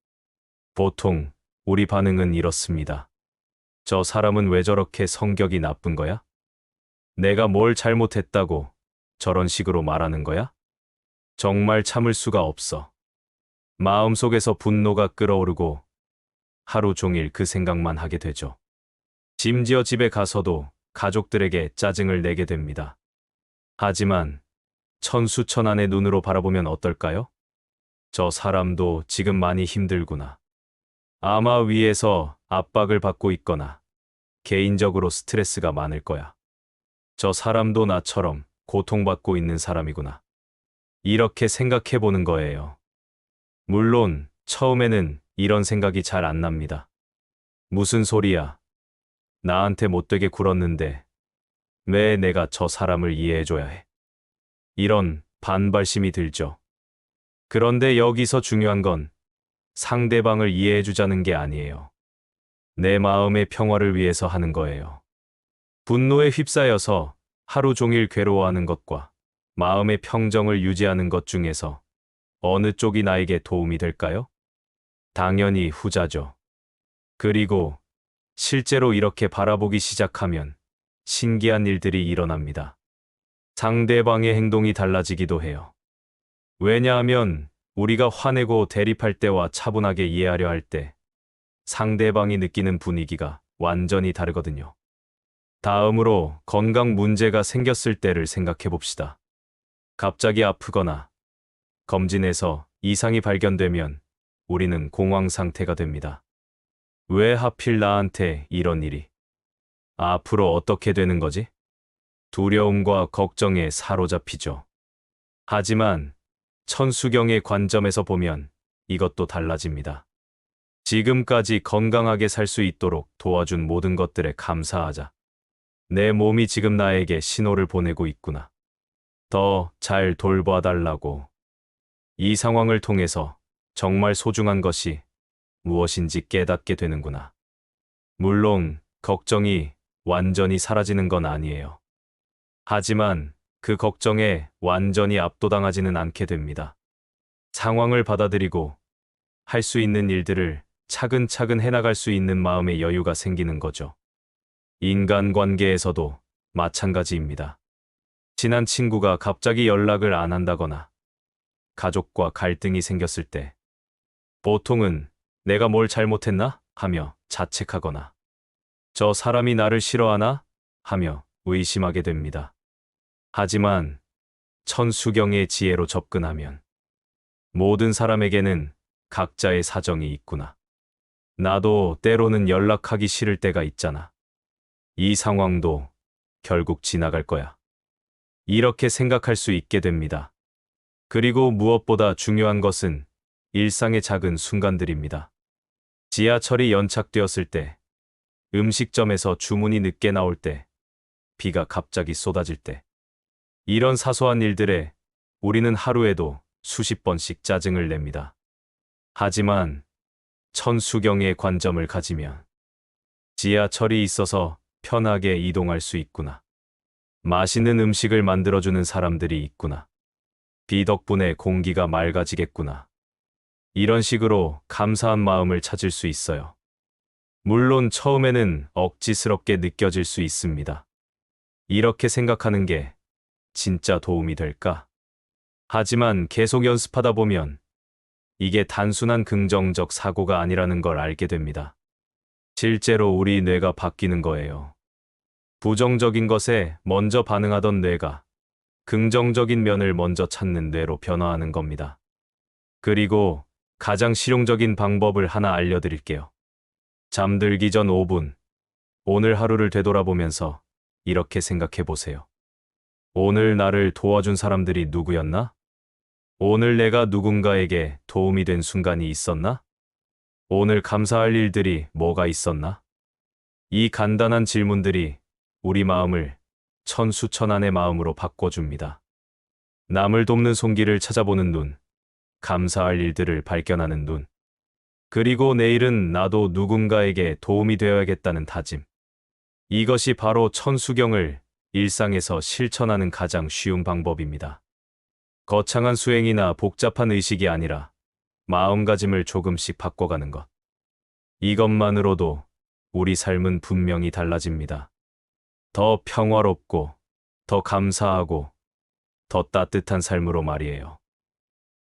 보통 우리 반응은 이렇습니다. 저 사람은 왜 저렇게 성격이 나쁜 거야? 내가 뭘 잘못했다고 저런 식으로 말하는 거야? 정말 참을 수가 없어. 마음속에서 분노가 끓어오르고 하루 종일 그 생각만 하게 되죠. 심지어 집에 가서도 가족들에게 짜증을 내게 됩니다. 하지만 천수천안의 눈으로 바라보면 어떨까요? 저 사람도 지금 많이 힘들구나. 아마 위에서 압박을 받고 있거나 개인적으로 스트레스가 많을 거야. 저 사람도 나처럼 고통받고 있는 사람이구나. 이렇게 생각해 보는 거예요. 물론 처음에는 이런 생각이 잘 안 납니다. 무슨 소리야? 나한테 못되게 굴었는데 왜 내가 저 사람을 이해해줘야 해? 이런 반발심이 들죠. 그런데 여기서 중요한 건 상대방을 이해해주자는 게 아니에요. 내 마음의 평화를 위해서 하는 거예요. 분노에 휩싸여서 하루 종일 괴로워하는 것과 마음의 평정을 유지하는 것 중에서 어느 쪽이 나에게 도움이 될까요? 당연히 후자죠. 그리고 실제로 이렇게 바라보기 시작하면 신기한 일들이 일어납니다. 상대방의 행동이 달라지기도 해요. 왜냐하면 우리가 화내고 대립할 때와 차분하게 이해하려 할 때 상대방이 느끼는 분위기가 완전히 다르거든요. 다음으로 건강 문제가 생겼을 때를 생각해 봅시다. 갑자기 아프거나 검진에서 이상이 발견되면 우리는 공황 상태가 됩니다. 왜 하필 나한테 이런 일이? 앞으로 어떻게 되는 거지? 두려움과 걱정에 사로잡히죠. 하지만 천수경의 관점에서 보면 이것도 달라집니다. 지금까지 건강하게 살 수 있도록 도와준 모든 것들에 감사하자. 내 몸이 지금 나에게 신호를 보내고 있구나. 더 잘 돌봐달라고. 이 상황을 통해서 정말 소중한 것이 무엇인지 깨닫게 되는구나. 물론 걱정이 완전히 사라지는 건 아니에요. 하지만 그 걱정에 완전히 압도당하지는 않게 됩니다. 상황을 받아들이고 할 수 있는 일들을 차근차근 해나갈 수 있는 마음의 여유가 생기는 거죠. 인간관계에서도 마찬가지입니다. 친한 친구가 갑자기 연락을 안 한다거나 가족과 갈등이 생겼을 때 보통은 내가 뭘 잘못했나 하며 자책하거나 저 사람이 나를 싫어하나 하며 의심하게 됩니다. 하지만 천수경의 지혜로 접근하면 모든 사람에게는 각자의 사정이 있구나. 나도 때로는 연락하기 싫을 때가 있잖아. 이 상황도 결국 지나갈 거야. 이렇게 생각할 수 있게 됩니다. 그리고 무엇보다 중요한 것은 일상의 작은 순간들입니다. 지하철이 연착되었을 때, 음식점에서 주문이 늦게 나올 때, 비가 갑자기 쏟아질 때. 이런 사소한 일들에 우리는 하루에도 수십 번씩 짜증을 냅니다. 하지만 천수경의 관점을 가지면 지하철이 있어서 편하게 이동할 수 있구나. 맛있는 음식을 만들어주는 사람들이 있구나. 비 덕분에 공기가 맑아지겠구나. 이런 식으로 감사한 마음을 찾을 수 있어요. 물론 처음에는 억지스럽게 느껴질 수 있습니다. 이렇게 생각하는 게 진짜 도움이 될까? 하지만 계속 연습하다 보면 이게 단순한 긍정적 사고가 아니라는 걸 알게 됩니다. 실제로 우리 뇌가 바뀌는 거예요. 부정적인 것에 먼저 반응하던 뇌가 긍정적인 면을 먼저 찾는 뇌로 변화하는 겁니다. 그리고 가장 실용적인 방법을 하나 알려드릴게요. 잠들기 전 5분, 오늘 하루를 되돌아보면서 이렇게 생각해 보세요. 오늘 나를 도와준 사람들이 누구였나? 오늘 내가 누군가에게 도움이 된 순간이 있었나? 오늘 감사할 일들이 뭐가 있었나? 이 간단한 질문들이 우리 마음을 천수천안의 마음으로 바꿔줍니다. 남을 돕는 손길을 찾아보는 눈, 감사할 일들을 발견하는 눈, 그리고 내일은 나도 누군가에게 도움이 되어야겠다는 다짐. 이것이 바로 천수경을 일상에서 실천하는 가장 쉬운 방법입니다. 거창한 수행이나 복잡한 의식이 아니라 마음가짐을 조금씩 바꿔가는 것. 이것만으로도 우리 삶은 분명히 달라집니다. 더 평화롭고, 더 감사하고, 더 따뜻한 삶으로 말이에요.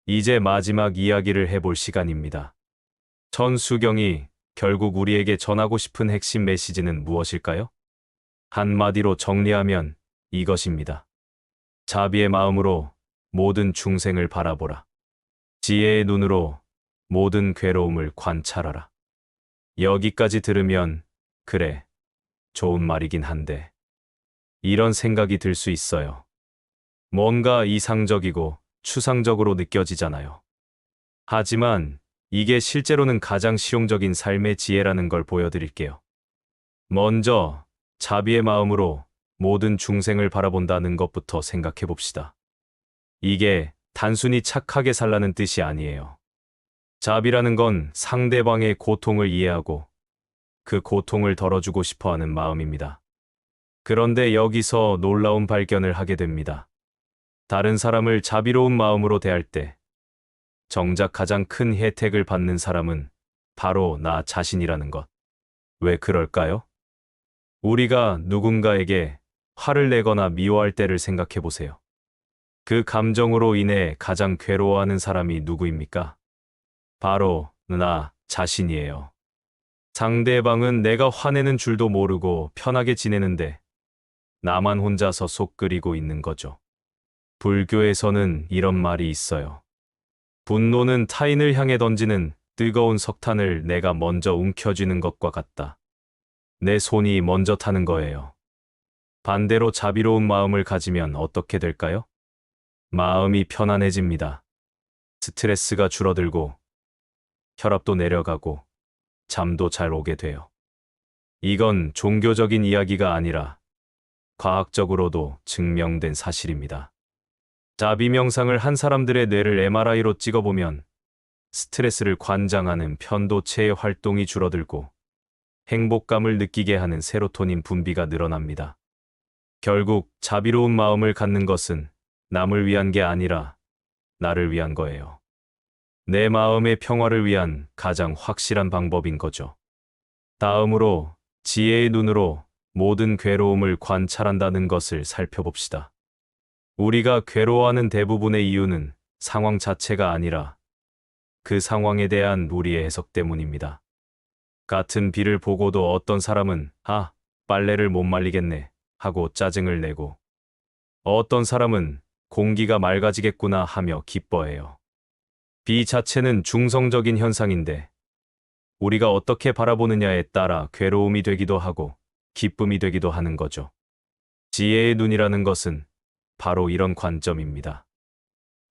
이제 마지막 이야기를 해볼 시간입니다. 천수경이 결국 우리에게 전하고 싶은 핵심 메시지는 무엇일까요? 한마디로 정리하면 이것입니다. 자비의 마음으로 모든 중생을 바라보라. 지혜의 눈으로 모든 괴로움을 관찰하라. 여기까지 들으면 그래, 좋은 말이긴 한데 이런 생각이 들 수 있어요. 뭔가 이상적이고 추상적으로 느껴지잖아요. 하지만 이게 실제로는 가장 실용적인 삶의 지혜라는 걸 보여드릴게요. 먼저 자비의 마음으로 모든 중생을 바라본다는 것부터 생각해 봅시다. 이게 단순히 착하게 살라는 뜻이 아니에요. 자비라는 건 상대방의 고통을 이해하고 그 고통을 덜어주고 싶어 하는 마음입니다. 그런데 여기서 놀라운 발견을 하게 됩니다. 다른 사람을 자비로운 마음으로 대할 때 정작 가장 큰 혜택을 받는 사람은 바로 나 자신이라는 것. 왜 그럴까요? 우리가 누군가에게 화를 내거나 미워할 때를 생각해 보세요. 그 감정으로 인해 가장 괴로워하는 사람이 누구입니까? 바로 나 자신이에요. 상대방은 내가 화내는 줄도 모르고 편하게 지내는데 나만 혼자서 속 끓이고 있는 거죠. 불교에서는 이런 말이 있어요. 분노는 타인을 향해 던지는 뜨거운 석탄을 내가 먼저 움켜쥐는 것과 같다. 내 손이 먼저 타는 거예요. 반대로 자비로운 마음을 가지면 어떻게 될까요? 마음이 편안해집니다. 스트레스가 줄어들고 혈압도 내려가고 잠도 잘 오게 돼요. 이건 종교적인 이야기가 아니라 과학적으로도 증명된 사실입니다. 자비 명상을 한 사람들의 뇌를 MRI로 찍어보면 스트레스를 관장하는 편도체의 활동이 줄어들고 행복감을 느끼게 하는 세로토닌 분비가 늘어납니다. 결국 자비로운 마음을 갖는 것은 남을 위한 게 아니라 나를 위한 거예요. 내 마음의 평화를 위한 가장 확실한 방법인 거죠. 다음으로 지혜의 눈으로 모든 괴로움을 관찰한다는 것을 살펴봅시다. 우리가 괴로워하는 대부분의 이유는 상황 자체가 아니라 그 상황에 대한 우리의 해석 때문입니다. 같은 비를 보고도 어떤 사람은 빨래를 못 말리겠네 하고 짜증을 내고 어떤 사람은 공기가 맑아지겠구나 하며 기뻐해요. 비 자체는 중성적인 현상인데 우리가 어떻게 바라보느냐에 따라 괴로움이 되기도 하고 기쁨이 되기도 하는 거죠. 지혜의 눈이라는 것은 바로 이런 관점입니다.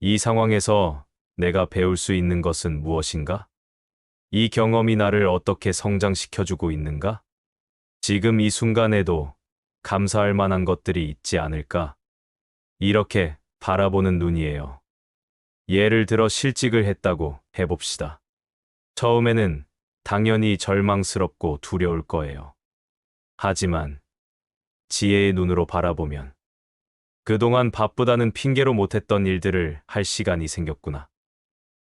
이 상황에서 내가 배울 수 있는 것은 무엇인가? 이 경험이 나를 어떻게 성장시켜주고 있는가? 지금 이 순간에도 감사할 만한 것들이 있지 않을까? 이렇게 바라보는 눈이에요. 예를 들어 실직을 했다고 해봅시다. 처음에는 당연히 절망스럽고 두려울 거예요. 하지만 지혜의 눈으로 바라보면 그동안 바쁘다는 핑계로 못했던 일들을 할 시간이 생겼구나.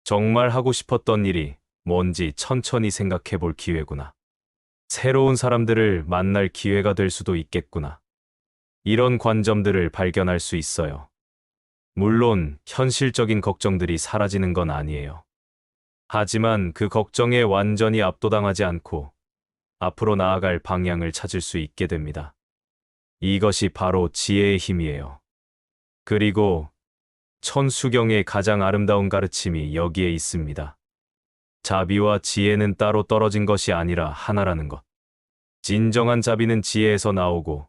정말 하고 싶었던 일이 뭔지 천천히 생각해 볼 기회구나. 새로운 사람들을 만날 기회가 될 수도 있겠구나. 이런 관점들을 발견할 수 있어요. 물론 현실적인 걱정들이 사라지는 건 아니에요. 하지만 그 걱정에 완전히 압도당하지 않고 앞으로 나아갈 방향을 찾을 수 있게 됩니다. 이것이 바로 지혜의 힘이에요. 그리고 천수경의 가장 아름다운 가르침이 여기에 있습니다. 자비와 지혜는 따로 떨어진 것이 아니라 하나라는 것. 진정한 자비는 지혜에서 나오고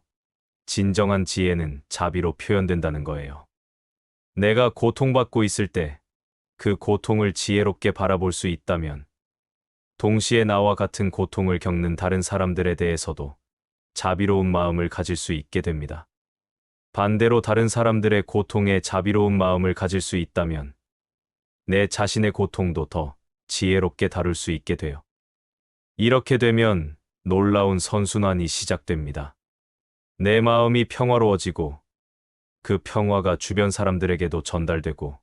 진정한 지혜는 자비로 표현된다는 거예요. 내가 고통받고 있을 때 그 고통을 지혜롭게 바라볼 수 있다면 동시에 나와 같은 고통을 겪는 다른 사람들에 대해서도 자비로운 마음을 가질 수 있게 됩니다. 반대로 다른 사람들의 고통에 자비로운 마음을 가질 수 있다면 내 자신의 고통도 더 지혜롭게 다룰 수 있게 돼요. 이렇게 되면 놀라운 선순환이 시작됩니다. 내 마음이 평화로워지고 그 평화가 주변 사람들에게도 전달되고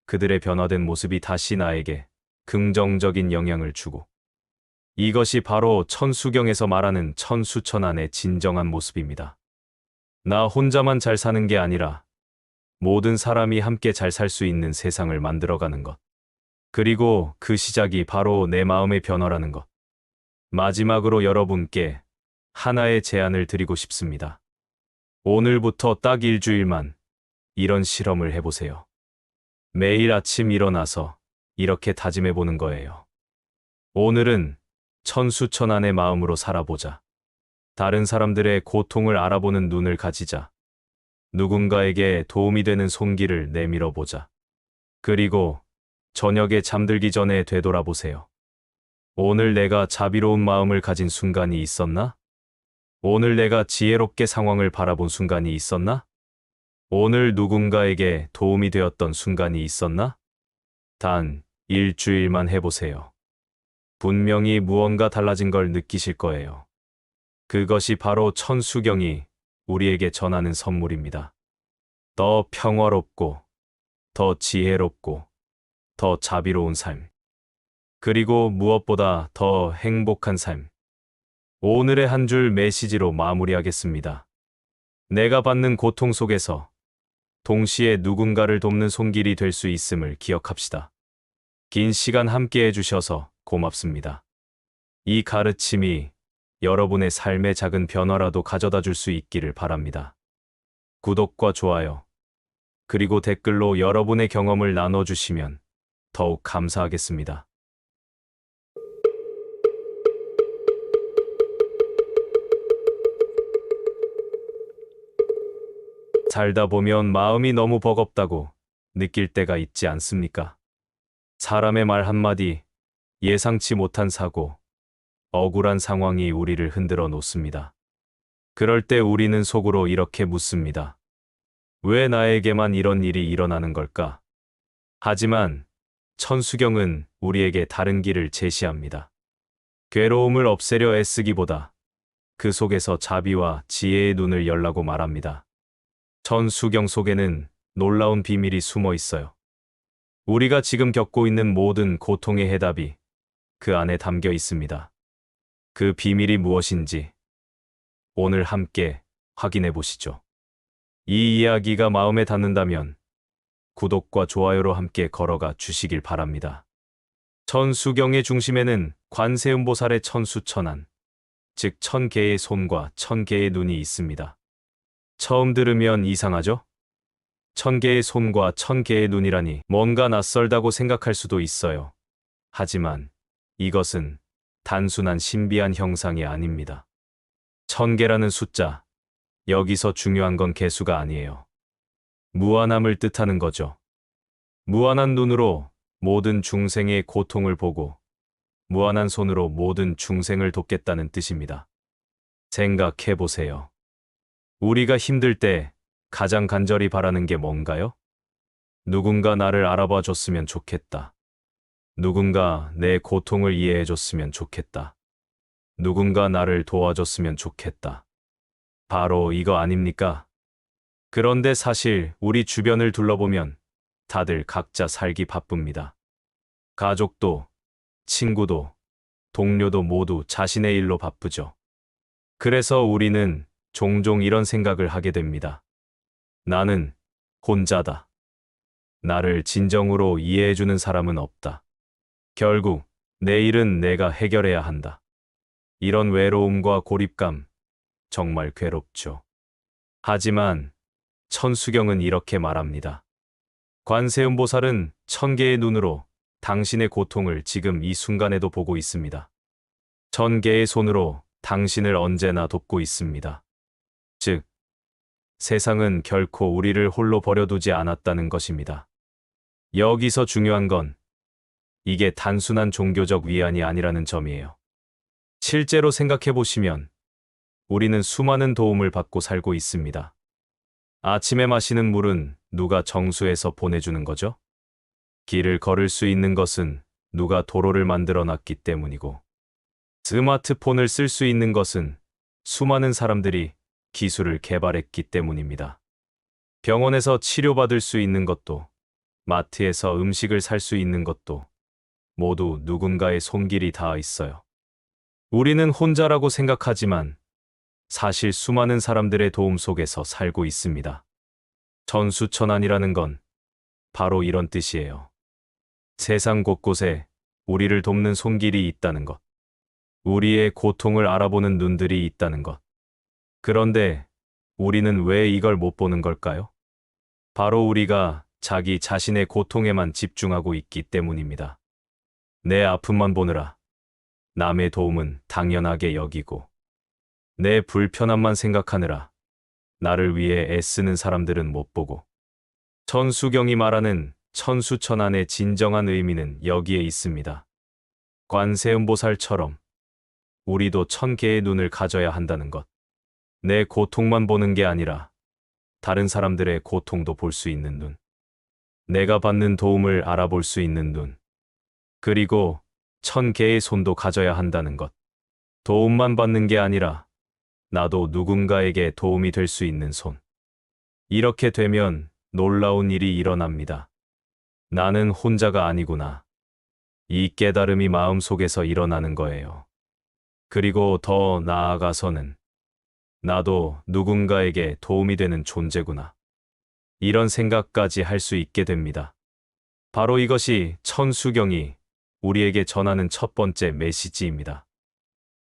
그들의 변화된 모습이 다시 나에게 긍정적인 영향을 주고 이것이 바로 천수경에서 말하는 천수천안의 진정한 모습입니다. 나 혼자만 잘 사는 게 아니라 모든 사람이 함께 잘 살 수 있는 세상을 만들어가는 것. 그리고 그 시작이 바로 내 마음의 변화라는 것. 마지막으로 여러분께 하나의 제안을 드리고 싶습니다. 오늘부터 딱 일주일만 이런 실험을 해보세요. 매일 아침 일어나서 이렇게 다짐해보는 거예요. 오늘은 천수천안의 마음으로 살아보자. 다른 사람들의 고통을 알아보는 눈을 가지자. 누군가에게 도움이 되는 손길을 내밀어 보자. 그리고 저녁에 잠들기 전에 되돌아보세요. 오늘 내가 자비로운 마음을 가진 순간이 있었나? 오늘 내가 지혜롭게 상황을 바라본 순간이 있었나? 오늘 누군가에게 도움이 되었던 순간이 있었나? 단 일주일만 해보세요. 분명히 무언가 달라진 걸 느끼실 거예요. 그것이 바로 천수경이 우리에게 전하는 선물입니다. 더 평화롭고, 더 지혜롭고, 더 자비로운 삶. 그리고 무엇보다 더 행복한 삶. 오늘의 한 줄 메시지로 마무리하겠습니다. 내가 받는 고통 속에서 동시에 누군가를 돕는 손길이 될 수 있음을 기억합시다. 긴 시간 함께 해주셔서 고맙습니다. 이 가르침이 여러분의 삶에 작은 변화라도 가져다 줄 수 있기를 바랍니다. 구독과 좋아요, 그리고 댓글로 여러분의 경험을 나눠주시면 더욱 감사하겠습니다. 살다 보면 마음이 너무 버겁다고 느낄 때가 있지 않습니까? 사람의 말 한마디, 예상치 못한 사고, 억울한 상황이 우리를 흔들어 놓습니다. 그럴 때 우리는 속으로 이렇게 묻습니다. 왜 나에게만 이런 일이 일어나는 걸까? 하지만 천수경은 우리에게 다른 길을 제시합니다. 괴로움을 없애려 애쓰기보다 그 속에서 자비와 지혜의 눈을 열라고 말합니다. 천수경 속에는 놀라운 비밀이 숨어 있어요. 우리가 지금 겪고 있는 모든 고통의 해답이 그 안에 담겨 있습니다. 그 비밀이 무엇인지 오늘 함께 확인해 보시죠. 이 이야기가 마음에 닿는다면 구독과 좋아요로 함께 걸어가 주시길 바랍니다. 천수경의 중심에는 관세음보살의 천수천안, 즉 1000개의 손과 1000개의 눈이 있습니다. 처음 들으면 이상하죠? 1000개의 손과 1000개의 눈이라니 뭔가 낯설다고 생각할 수도 있어요. 하지만 이것은 단순한 신비한 형상이 아닙니다. 1000개라는 숫자, 여기서 중요한 건 개수가 아니에요. 무한함을 뜻하는 거죠. 무한한 눈으로 모든 중생의 고통을 보고 무한한 손으로 모든 중생을 돕겠다는 뜻입니다. 생각해 보세요. 우리가 힘들 때 가장 간절히 바라는 게 뭔가요? 누군가 나를 알아봐 줬으면 좋겠다. 누군가 내 고통을 이해해 줬으면 좋겠다. 누군가 나를 도와줬으면 좋겠다. 바로 이거 아닙니까? 그런데 사실 우리 주변을 둘러보면 다들 각자 살기 바쁩니다. 가족도, 친구도, 동료도 모두 자신의 일로 바쁘죠. 그래서 우리는 종종 이런 생각을 하게 됩니다. 나는 혼자다. 나를 진정으로 이해해주는 사람은 없다. 결국 내 일은 내가 해결해야 한다. 이런 외로움과 고립감, 정말 괴롭죠. 하지만 천수경은 이렇게 말합니다. 관세음보살은 1000개의 눈으로 당신의 고통을 지금 이 순간에도 보고 있습니다. 1000개의 손으로 당신을 언제나 돕고 있습니다. 즉, 세상은 결코 우리를 홀로 버려두지 않았다는 것입니다. 여기서 중요한 건 이게 단순한 종교적 위안이 아니라는 점이에요. 실제로 생각해 보시면 우리는 수많은 도움을 받고 살고 있습니다. 아침에 마시는 물은 누가 정수해서 보내주는 거죠? 길을 걸을 수 있는 것은 누가 도로를 만들어 놨기 때문이고, 스마트폰을 쓸 수 있는 것은 수많은 사람들이 기술을 개발했기 때문입니다. 병원에서 치료받을 수 있는 것도, 마트에서 음식을 살 수 있는 것도 모두 누군가의 손길이 닿아 있어요. 우리는 혼자라고 생각하지만 사실 수많은 사람들의 도움 속에서 살고 있습니다. 천수천안이라는 건 바로 이런 뜻이에요. 세상 곳곳에 우리를 돕는 손길이 있다는 것. 우리의 고통을 알아보는 눈들이 있다는 것. 그런데 우리는 왜 이걸 못 보는 걸까요? 바로 우리가 자기 자신의 고통에만 집중하고 있기 때문입니다. 내 아픔만 보느라 남의 도움은 당연하게 여기고, 내 불편함만 생각하느라 나를 위해 애쓰는 사람들은 못 보고, 천수경이 말하는 천수천안의 진정한 의미는 여기에 있습니다. 관세음보살처럼 우리도 1000개의 눈을 가져야 한다는 것. 내 고통만 보는 게 아니라 다른 사람들의 고통도 볼 수 있는 눈. 내가 받는 도움을 알아볼 수 있는 눈. 그리고 1000개의 손도 가져야 한다는 것. 도움만 받는 게 아니라 나도 누군가에게 도움이 될 수 있는 손. 이렇게 되면 놀라운 일이 일어납니다. 나는 혼자가 아니구나. 이 깨달음이 마음속에서 일어나는 거예요. 그리고 더 나아가서는 나도 누군가에게 도움이 되는 존재구나. 이런 생각까지 할 수 있게 됩니다. 바로 이것이 천수경이 우리에게 전하는 첫 번째 메시지입니다.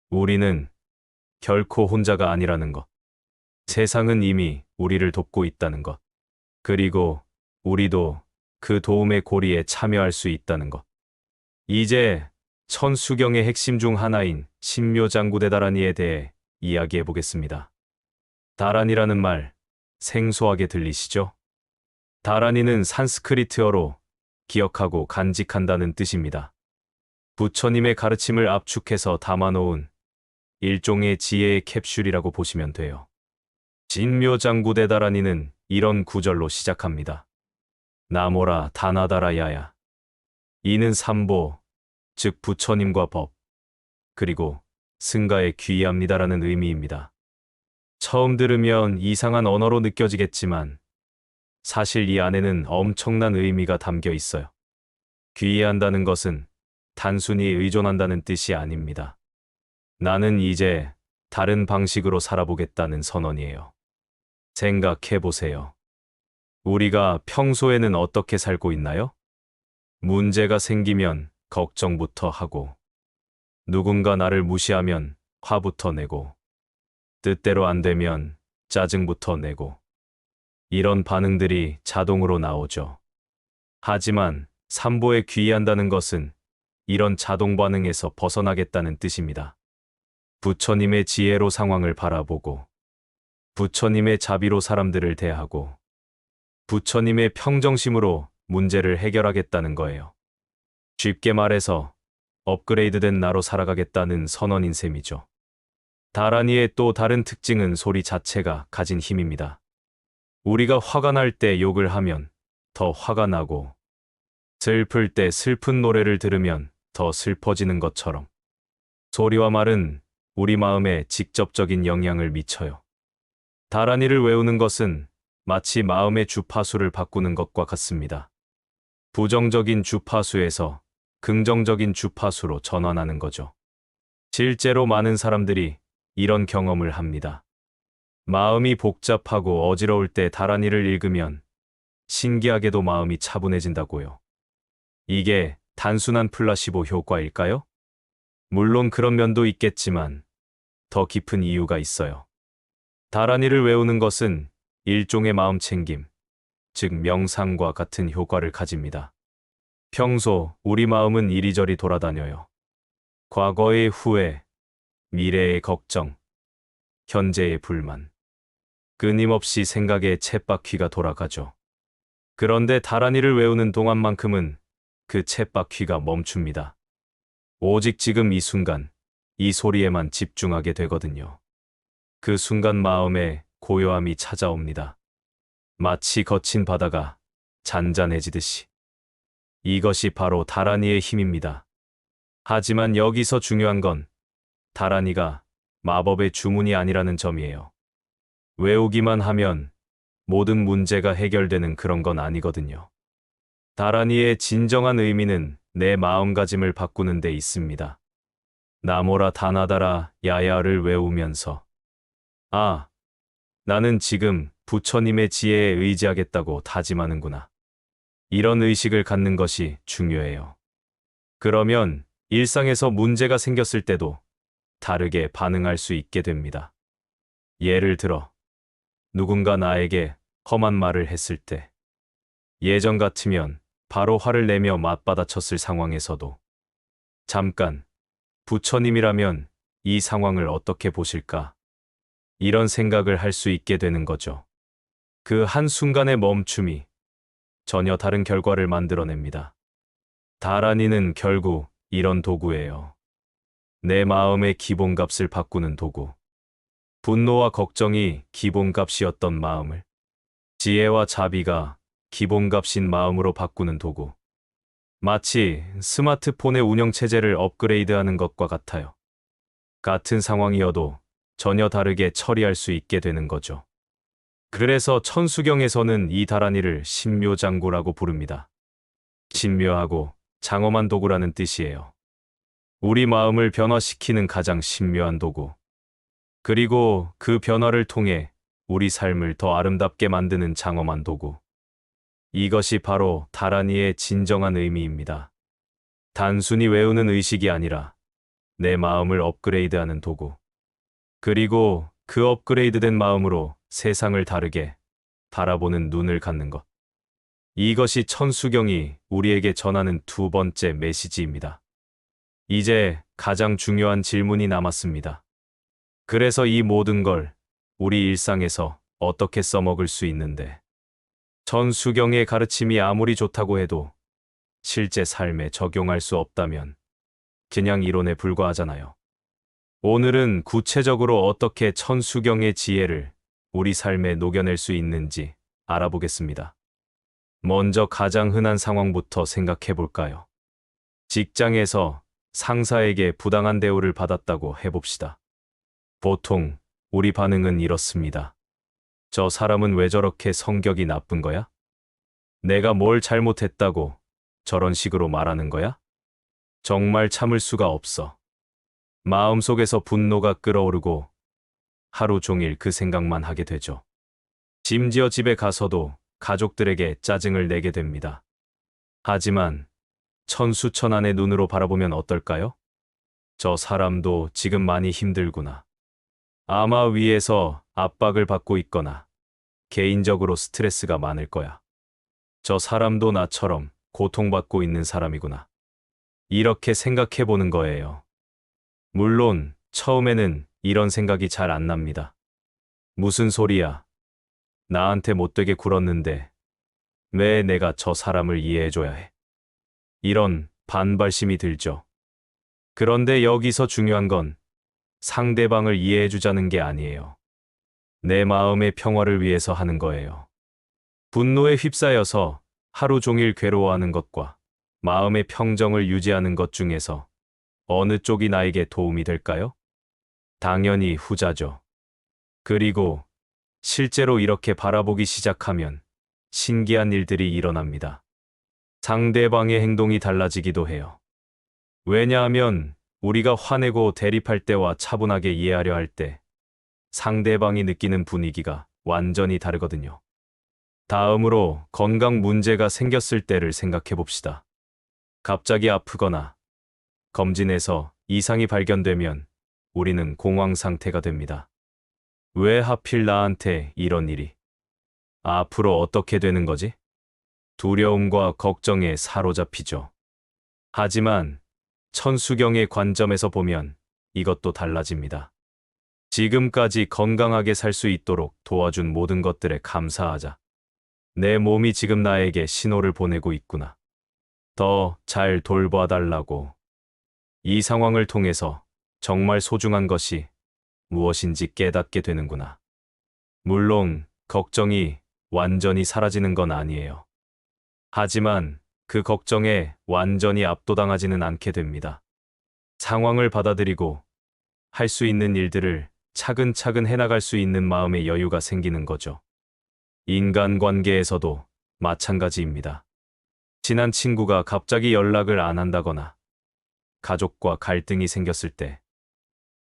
우리는 결코 혼자가 아니라는 것. 세상은 이미 우리를 돕고 있다는 것. 그리고 우리도 그 도움의 고리에 참여할 수 있다는 것. 이제 천수경의 핵심 중 하나인 신묘장구대다라니에 대해 이야기해 보겠습니다. 다란이라는 말 생소하게 들리시죠? 다란이는 산스크리트어로 기억하고 간직한다는 뜻입니다. 부처님의 가르침을 압축해서 담아놓은 일종의 지혜의 캡슐이라고 보시면 돼요. 진묘장구대다라니는 이런 구절로 시작합니다. 나모라 다나다라야야. 이는 삼보, 즉 부처님과 법, 그리고 승가에 귀의합니다라는 의미입니다. 처음 들으면 이상한 언어로 느껴지겠지만 사실 이 안에는 엄청난 의미가 담겨 있어요. 귀의한다는 것은 단순히 의존한다는 뜻이 아닙니다. 나는 이제 다른 방식으로 살아보겠다는 선언이에요. 생각해 보세요. 우리가 평소에는 어떻게 살고 있나요? 문제가 생기면 걱정부터 하고, 누군가 나를 무시하면 화부터 내고, 뜻대로 안 되면 짜증부터 내고, 이런 반응들이 자동으로 나오죠. 하지만 삼보에 귀의한다는 것은 이런 자동 반응에서 벗어나겠다는 뜻입니다. 부처님의 지혜로 상황을 바라보고, 부처님의 자비로 사람들을 대하고, 부처님의 평정심으로 문제를 해결하겠다는 거예요. 쉽게 말해서 업그레이드된 나로 살아가겠다는 선언인 셈이죠. 다라니의 또 다른 특징은 소리 자체가 가진 힘입니다. 우리가 화가 날 때 욕을 하면 더 화가 나고, 슬플 때 슬픈 노래를 들으면 더 슬퍼지는 것처럼 소리와 말은 우리 마음에 직접적인 영향을 미쳐요. 다라니를 외우는 것은 마치 마음의 주파수를 바꾸는 것과 같습니다. 부정적인 주파수에서 긍정적인 주파수로 전환하는 거죠. 실제로 많은 사람들이 이런 경험을 합니다. 마음이 복잡하고 어지러울 때 다라니를 읽으면 신기하게도 마음이 차분해진다고요. 이게 단순한 플라시보 효과일까요? 물론 그런 면도 있겠지만 더 깊은 이유가 있어요. 다라니를 외우는 것은 일종의 마음 챙김, 즉 명상과 같은 효과를 가집니다. 평소 우리 마음은 이리저리 돌아다녀요. 과거의 후회, 미래의 걱정, 현재의 불만. 끊임없이 생각에 쳇바퀴가 돌아가죠. 그런데 다라니를 외우는 동안만큼은 그 쳇바퀴가 멈춥니다. 오직 지금 이 순간, 이 소리에만 집중하게 되거든요. 그 순간 마음에 고요함이 찾아옵니다. 마치 거친 바다가 잔잔해지듯이. 이것이 바로 다라니의 힘입니다. 하지만 여기서 중요한 건 다라니가 마법의 주문이 아니라는 점이에요. 외우기만 하면 모든 문제가 해결되는 그런 건 아니거든요. 다라니의 진정한 의미는 내 마음가짐을 바꾸는 데 있습니다. 나모라 다나다라 야야를 외우면서 나는 지금 부처님의 지혜에 의지하겠다고 다짐하는구나. 이런 의식을 갖는 것이 중요해요. 그러면 일상에서 문제가 생겼을 때도 다르게 반응할 수 있게 됩니다. 예를 들어, 누군가 나에게 험한 말을 했을 때, 예전 같으면 바로 화를 내며 맞받아쳤을 상황에서도 잠깐, 부처님이라면 이 상황을 어떻게 보실까? 이런 생각을 할 수 있게 되는 거죠. 그 한순간의 멈춤이 전혀 다른 결과를 만들어냅니다. 다라니는 결국 이런 도구예요. 내 마음의 기본값을 바꾸는 도구. 분노와 걱정이 기본값이었던 마음을 지혜와 자비가 기본값인 마음으로 바꾸는 도구. 마치 스마트폰의 운영체제를 업그레이드하는 것과 같아요. 같은 상황이어도 전혀 다르게 처리할 수 있게 되는 거죠. 그래서 천수경에서는 이 다라니를 신묘장구라고 부릅니다. 신묘하고 장엄한 도구라는 뜻이에요. 우리 마음을 변화시키는 가장 신묘한 도구. 그리고 그 변화를 통해 우리 삶을 더 아름답게 만드는 장엄한 도구. 이것이 바로 다라니의 진정한 의미입니다. 단순히 외우는 의식이 아니라 내 마음을 업그레이드하는 도구. 그리고 그 업그레이드된 마음으로 세상을 다르게 바라보는 눈을 갖는 것. 이것이 천수경이 우리에게 전하는 두 번째 메시지입니다. 이제 가장 중요한 질문이 남았습니다. 그래서 이 모든 걸 우리 일상에서 어떻게 써먹을 수 있는데, 천수경의 가르침이 아무리 좋다고 해도 실제 삶에 적용할 수 없다면 그냥 이론에 불과하잖아요. 오늘은 구체적으로 어떻게 천수경의 지혜를 우리 삶에 녹여낼 수 있는지 알아보겠습니다. 먼저 가장 흔한 상황부터 생각해 볼까요? 직장에서 상사에게 부당한 대우를 받았다고 해봅시다. 보통 우리 반응은 이렇습니다. 저 사람은 왜 저렇게 성격이 나쁜 거야? 내가 뭘 잘못했다고 저런 식으로 말하는 거야? 정말 참을 수가 없어. 마음속에서 분노가 끓어오르고 하루 종일 그 생각만 하게 되죠. 심지어 집에 가서도 가족들에게 짜증을 내게 됩니다. 하지만 천수천안의 눈으로 바라보면 어떨까요? 저 사람도 지금 많이 힘들구나. 아마 위에서 압박을 받고 있거나 개인적으로 스트레스가 많을 거야. 저 사람도 나처럼 고통받고 있는 사람이구나. 이렇게 생각해 보는 거예요. 물론 처음에는 이런 생각이 잘 안 납니다. 무슨 소리야? 나한테 못되게 굴었는데 왜 내가 저 사람을 이해해줘야 해? 이런 반발심이 들죠. 그런데 여기서 중요한 건 상대방을 이해해주자는 게 아니에요. 내 마음의 평화를 위해서 하는 거예요. 분노에 휩싸여서 하루 종일 괴로워하는 것과 마음의 평정을 유지하는 것 중에서 어느 쪽이 나에게 도움이 될까요? 당연히 후자죠. 그리고 실제로 이렇게 바라보기 시작하면 신기한 일들이 일어납니다. 상대방의 행동이 달라지기도 해요. 왜냐하면 우리가 화내고 대립할 때와 차분하게 이해하려 할 때 상대방이 느끼는 분위기가 완전히 다르거든요. 다음으로 건강 문제가 생겼을 때를 생각해 봅시다. 갑자기 아프거나 검진에서 이상이 발견되면 우리는 공황 상태가 됩니다. 왜 하필 나한테 이런 일이? 앞으로 어떻게 되는 거지? 두려움과 걱정에 사로잡히죠. 하지만 천수경의 관점에서 보면 이것도 달라집니다. 지금까지 건강하게 살 수 있도록 도와준 모든 것들에 감사하자. 내 몸이 지금 나에게 신호를 보내고 있구나. 더 잘 돌봐달라고. 이 상황을 통해서 정말 소중한 것이 무엇인지 깨닫게 되는구나. 물론 걱정이 완전히 사라지는 건 아니에요. 하지만 그 걱정에 완전히 압도당하지는 않게 됩니다. 상황을 받아들이고 할 수 있는 일들을 차근차근 해나갈 수 있는 마음의 여유가 생기는 거죠. 인간관계에서도 마찬가지입니다. 친한 친구가 갑자기 연락을 안 한다거나 가족과 갈등이 생겼을 때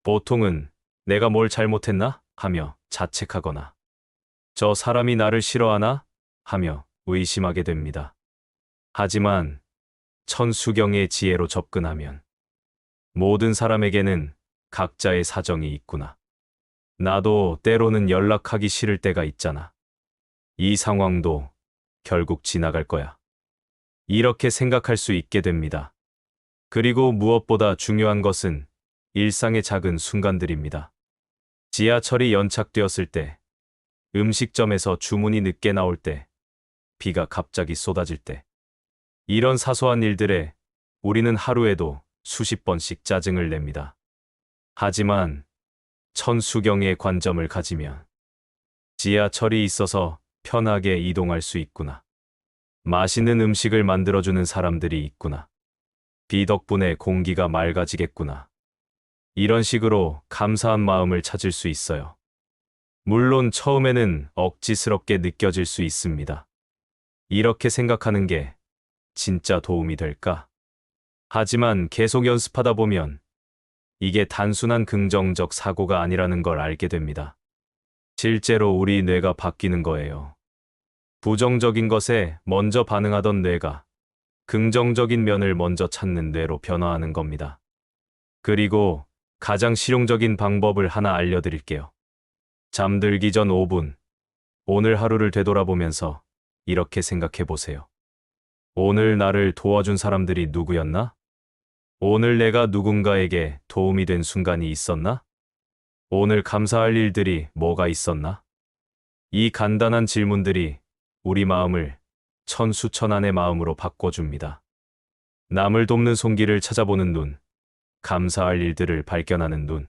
보통은 내가 뭘 잘못했나? 하며 자책하거나 저 사람이 나를 싫어하나? 하며 의심하게 됩니다. 하지만 천수경의 지혜로 접근하면 모든 사람에게는 각자의 사정이 있구나. 나도 때로는 연락하기 싫을 때가 있잖아. 이 상황도 결국 지나갈 거야. 이렇게 생각할 수 있게 됩니다. 그리고 무엇보다 중요한 것은 일상의 작은 순간들입니다. 지하철이 연착되었을 때, 음식점에서 주문이 늦게 나올 때, 비가 갑자기 쏟아질 때, 이런 사소한 일들에 우리는 하루에도 수십 번씩 짜증을 냅니다. 하지만 천수경의 관점을 가지면 지하철이 있어서 편하게 이동할 수 있구나. 맛있는 음식을 만들어주는 사람들이 있구나. 비 덕분에 공기가 맑아지겠구나. 이런 식으로 감사한 마음을 찾을 수 있어요. 물론 처음에는 억지스럽게 느껴질 수 있습니다. 이렇게 생각하는 게 진짜 도움이 될까? 하지만 계속 연습하다 보면 이게 단순한 긍정적 사고가 아니라는 걸 알게 됩니다. 실제로 우리 뇌가 바뀌는 거예요. 부정적인 것에 먼저 반응하던 뇌가 긍정적인 면을 먼저 찾는 뇌로 변화하는 겁니다. 그리고 가장 실용적인 방법을 하나 알려드릴게요. 잠들기 전 5분, 오늘 하루를 되돌아보면서 이렇게 생각해 보세요. 오늘 나를 도와준 사람들이 누구였나? 오늘 내가 누군가에게 도움이 된 순간이 있었나? 오늘 감사할 일들이 뭐가 있었나? 이 간단한 질문들이 우리 마음을 천수천안의 마음으로 바꿔줍니다. 남을 돕는 손길을 찾아보는 눈, 감사할 일들을 발견하는 눈,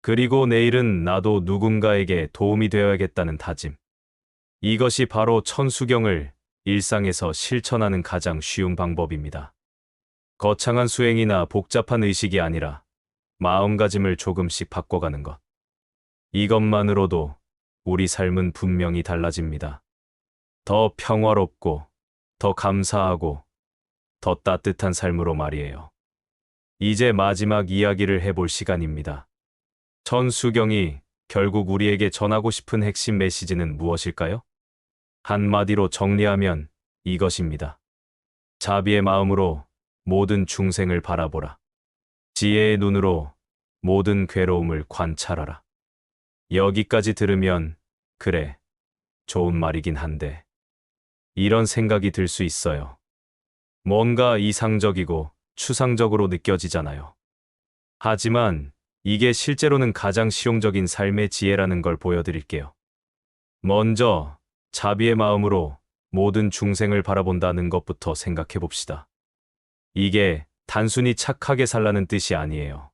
그리고 내일은 나도 누군가에게 도움이 되어야겠다는 다짐. 이것이 바로 천수경을 일상에서 실천하는 가장 쉬운 방법입니다. 거창한 수행이나 복잡한 의식이 아니라 마음가짐을 조금씩 바꿔가는 것. 이것만으로도 우리 삶은 분명히 달라집니다. 더 평화롭고, 더 감사하고, 더 따뜻한 삶으로 말이에요. 이제 마지막 이야기를 해볼 시간입니다. 천수경이 결국 우리에게 전하고 싶은 핵심 메시지는 무엇일까요? 한마디로 정리하면 이것입니다. 자비의 마음으로 모든 중생을 바라보라. 지혜의 눈으로 모든 괴로움을 관찰하라. 여기까지 들으면 그래, 좋은 말이긴 한데 이런 생각이 들 수 있어요. 뭔가 이상적이고 추상적으로 느껴지잖아요. 하지만 이게 실제로는 가장 실용적인 삶의 지혜라는 걸 보여드릴게요. 먼저 자비의 마음으로 모든 중생을 바라본다는 것부터 생각해 봅시다. 이게 단순히 착하게 살라는 뜻이 아니에요.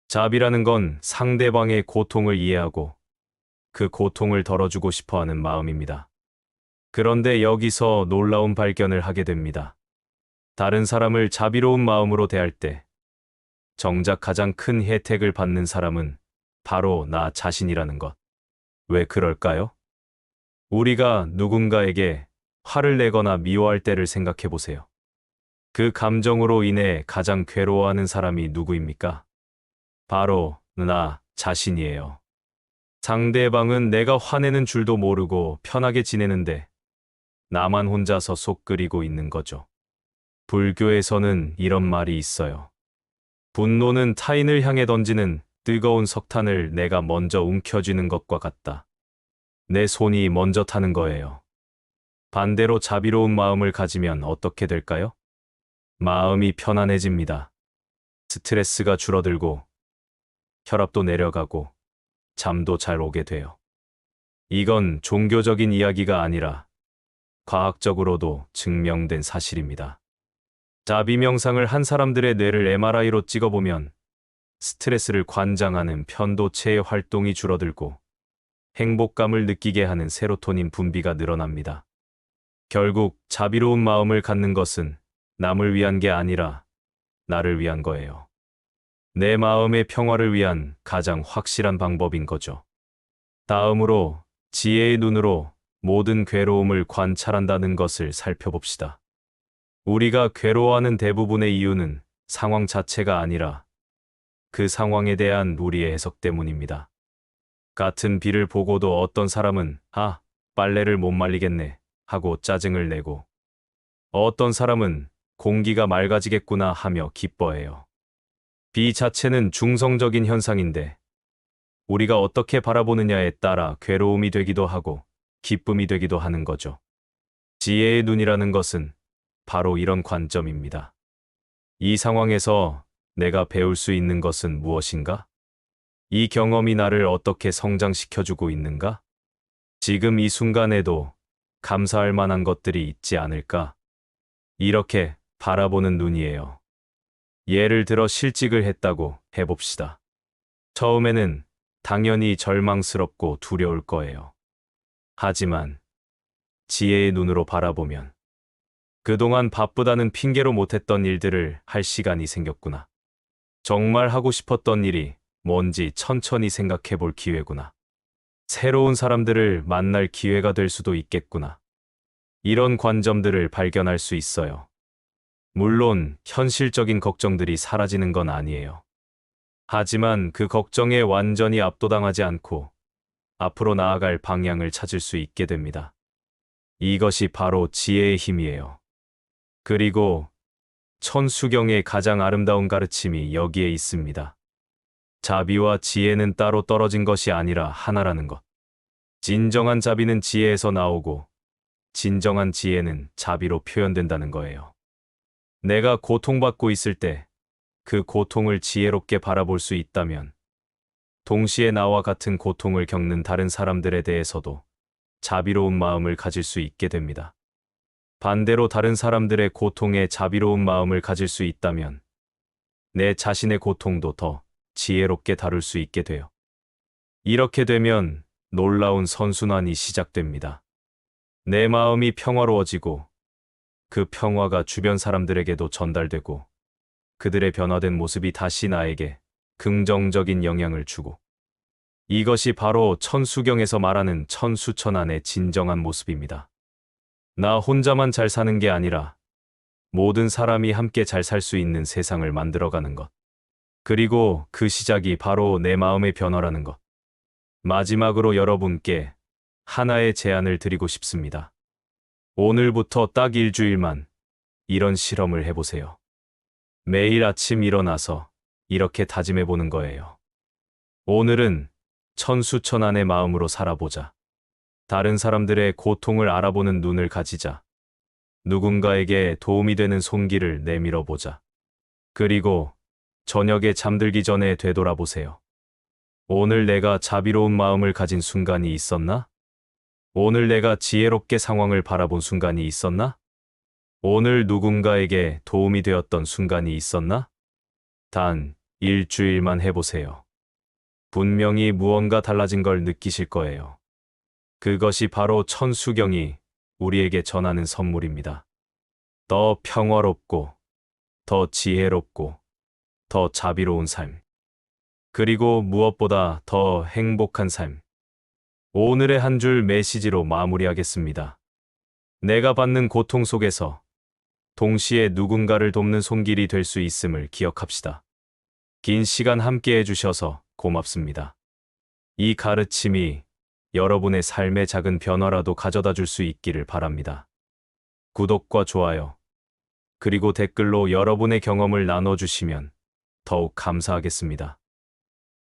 자비라는 건 상대방의 고통을 이해하고 그 고통을 덜어주고 싶어 하는 마음입니다. 그런데 여기서 놀라운 발견을 하게 됩니다. 다른 사람을 자비로운 마음으로 대할 때 정작 가장 큰 혜택을 받는 사람은 바로 나 자신이라는 것. 왜 그럴까요? 우리가 누군가에게 화를 내거나 미워할 때를 생각해 보세요. 그 감정으로 인해 가장 괴로워하는 사람이 누구입니까? 바로 나 자신이에요. 상대방은 내가 화내는 줄도 모르고 편하게 지내는데 나만 혼자서 속 끓이고 있는 거죠. 불교에서는 이런 말이 있어요. 분노는 타인을 향해 던지는 뜨거운 석탄을 내가 먼저 움켜쥐는 것과 같다. 내 손이 먼저 타는 거예요. 반대로 자비로운 마음을 가지면 어떻게 될까요? 마음이 편안해집니다. 스트레스가 줄어들고 혈압도 내려가고 잠도 잘 오게 돼요. 이건 종교적인 이야기가 아니라 과학적으로도 증명된 사실입니다. 자비 명상을 한 사람들의 뇌를 MRI로 찍어보면 스트레스를 관장하는 편도체의 활동이 줄어들고 행복감을 느끼게 하는 세로토닌 분비가 늘어납니다. 결국 자비로운 마음을 갖는 것은 남을 위한 게 아니라 나를 위한 거예요. 내 마음의 평화를 위한 가장 확실한 방법인 거죠. 다음으로 지혜의 눈으로 모든 괴로움을 관찰한다는 것을 살펴봅시다. 우리가 괴로워하는 대부분의 이유는 상황 자체가 아니라 그 상황에 대한 우리의 해석 때문입니다. 같은 비를 보고도 어떤 사람은 빨래를 못 말리겠네 하고 짜증을 내고 어떤 사람은 공기가 맑아지겠구나 하며 기뻐해요. 비 자체는 중성적인 현상인데 우리가 어떻게 바라보느냐에 따라 괴로움이 되기도 하고 기쁨이 되기도 하는 거죠. 지혜의 눈이라는 것은 바로 이런 관점입니다. 이 상황에서 내가 배울 수 있는 것은 무엇인가? 이 경험이 나를 어떻게 성장시켜주고 있는가? 지금 이 순간에도 감사할 만한 것들이 있지 않을까? 이렇게 바라보는 눈이에요. 예를 들어 실직을 했다고 해봅시다. 처음에는 당연히 절망스럽고 두려울 거예요. 하지만 지혜의 눈으로 바라보면 그동안 바쁘다는 핑계로 못했던 일들을 할 시간이 생겼구나. 정말 하고 싶었던 일이 뭔지 천천히 생각해 볼 기회구나. 새로운 사람들을 만날 기회가 될 수도 있겠구나. 이런 관점들을 발견할 수 있어요. 물론 현실적인 걱정들이 사라지는 건 아니에요. 하지만 그 걱정에 완전히 압도당하지 않고 앞으로 나아갈 방향을 찾을 수 있게 됩니다. 이것이 바로 지혜의 힘이에요. 그리고 천수경의 가장 아름다운 가르침이 여기에 있습니다. 자비와 지혜는 따로 떨어진 것이 아니라 하나라는 것. 진정한 자비는 지혜에서 나오고 진정한 지혜는 자비로 표현된다는 거예요. 내가 고통받고 있을 때 그 고통을 지혜롭게 바라볼 수 있다면 동시에 나와 같은 고통을 겪는 다른 사람들에 대해서도 자비로운 마음을 가질 수 있게 됩니다. 반대로 다른 사람들의 고통에 자비로운 마음을 가질 수 있다면 내 자신의 고통도 더 지혜롭게 다룰 수 있게 돼요. 이렇게 되면 놀라운 선순환이 시작됩니다. 내 마음이 평화로워지고 그 평화가 주변 사람들에게도 전달되고 그들의 변화된 모습이 다시 나에게 긍정적인 영향을 주고, 이것이 바로 천수경에서 말하는 천수천안의 진정한 모습입니다. 나 혼자만 잘 사는 게 아니라 모든 사람이 함께 잘 살 수 있는 세상을 만들어가는 것. 그리고 그 시작이 바로 내 마음의 변화라는 것. 마지막으로 여러분께 하나의 제안을 드리고 싶습니다. 오늘부터 딱 일주일만 이런 실험을 해보세요. 매일 아침 일어나서 이렇게 다짐해 보는 거예요. 오늘은 천수천안의 마음으로 살아보자. 다른 사람들의 고통을 알아보는 눈을 가지자. 누군가에게 도움이 되는 손길을 내밀어 보자. 그리고 저녁에 잠들기 전에 되돌아보세요. 오늘 내가 자비로운 마음을 가진 순간이 있었나? 오늘 내가 지혜롭게 상황을 바라본 순간이 있었나? 오늘 누군가에게 도움이 되었던 순간이 있었나? 단 일주일만 해보세요. 분명히 무언가 달라진 걸 느끼실 거예요. 그것이 바로 천수경이 우리에게 전하는 선물입니다. 더 평화롭고, 더 지혜롭고, 더 자비로운 삶. 그리고 무엇보다 더 행복한 삶. 오늘의 한 줄 메시지로 마무리하겠습니다. 내가 받는 고통 속에서 동시에 누군가를 돕는 손길이 될 수 있음을 기억합시다. 긴 시간 함께 해주셔서 고맙습니다. 이 가르침이 여러분의 삶의 작은 변화라도 가져다 줄 수 있기를 바랍니다. 구독과 좋아요, 그리고 댓글로 여러분의 경험을 나눠주시면 더욱 감사하겠습니다.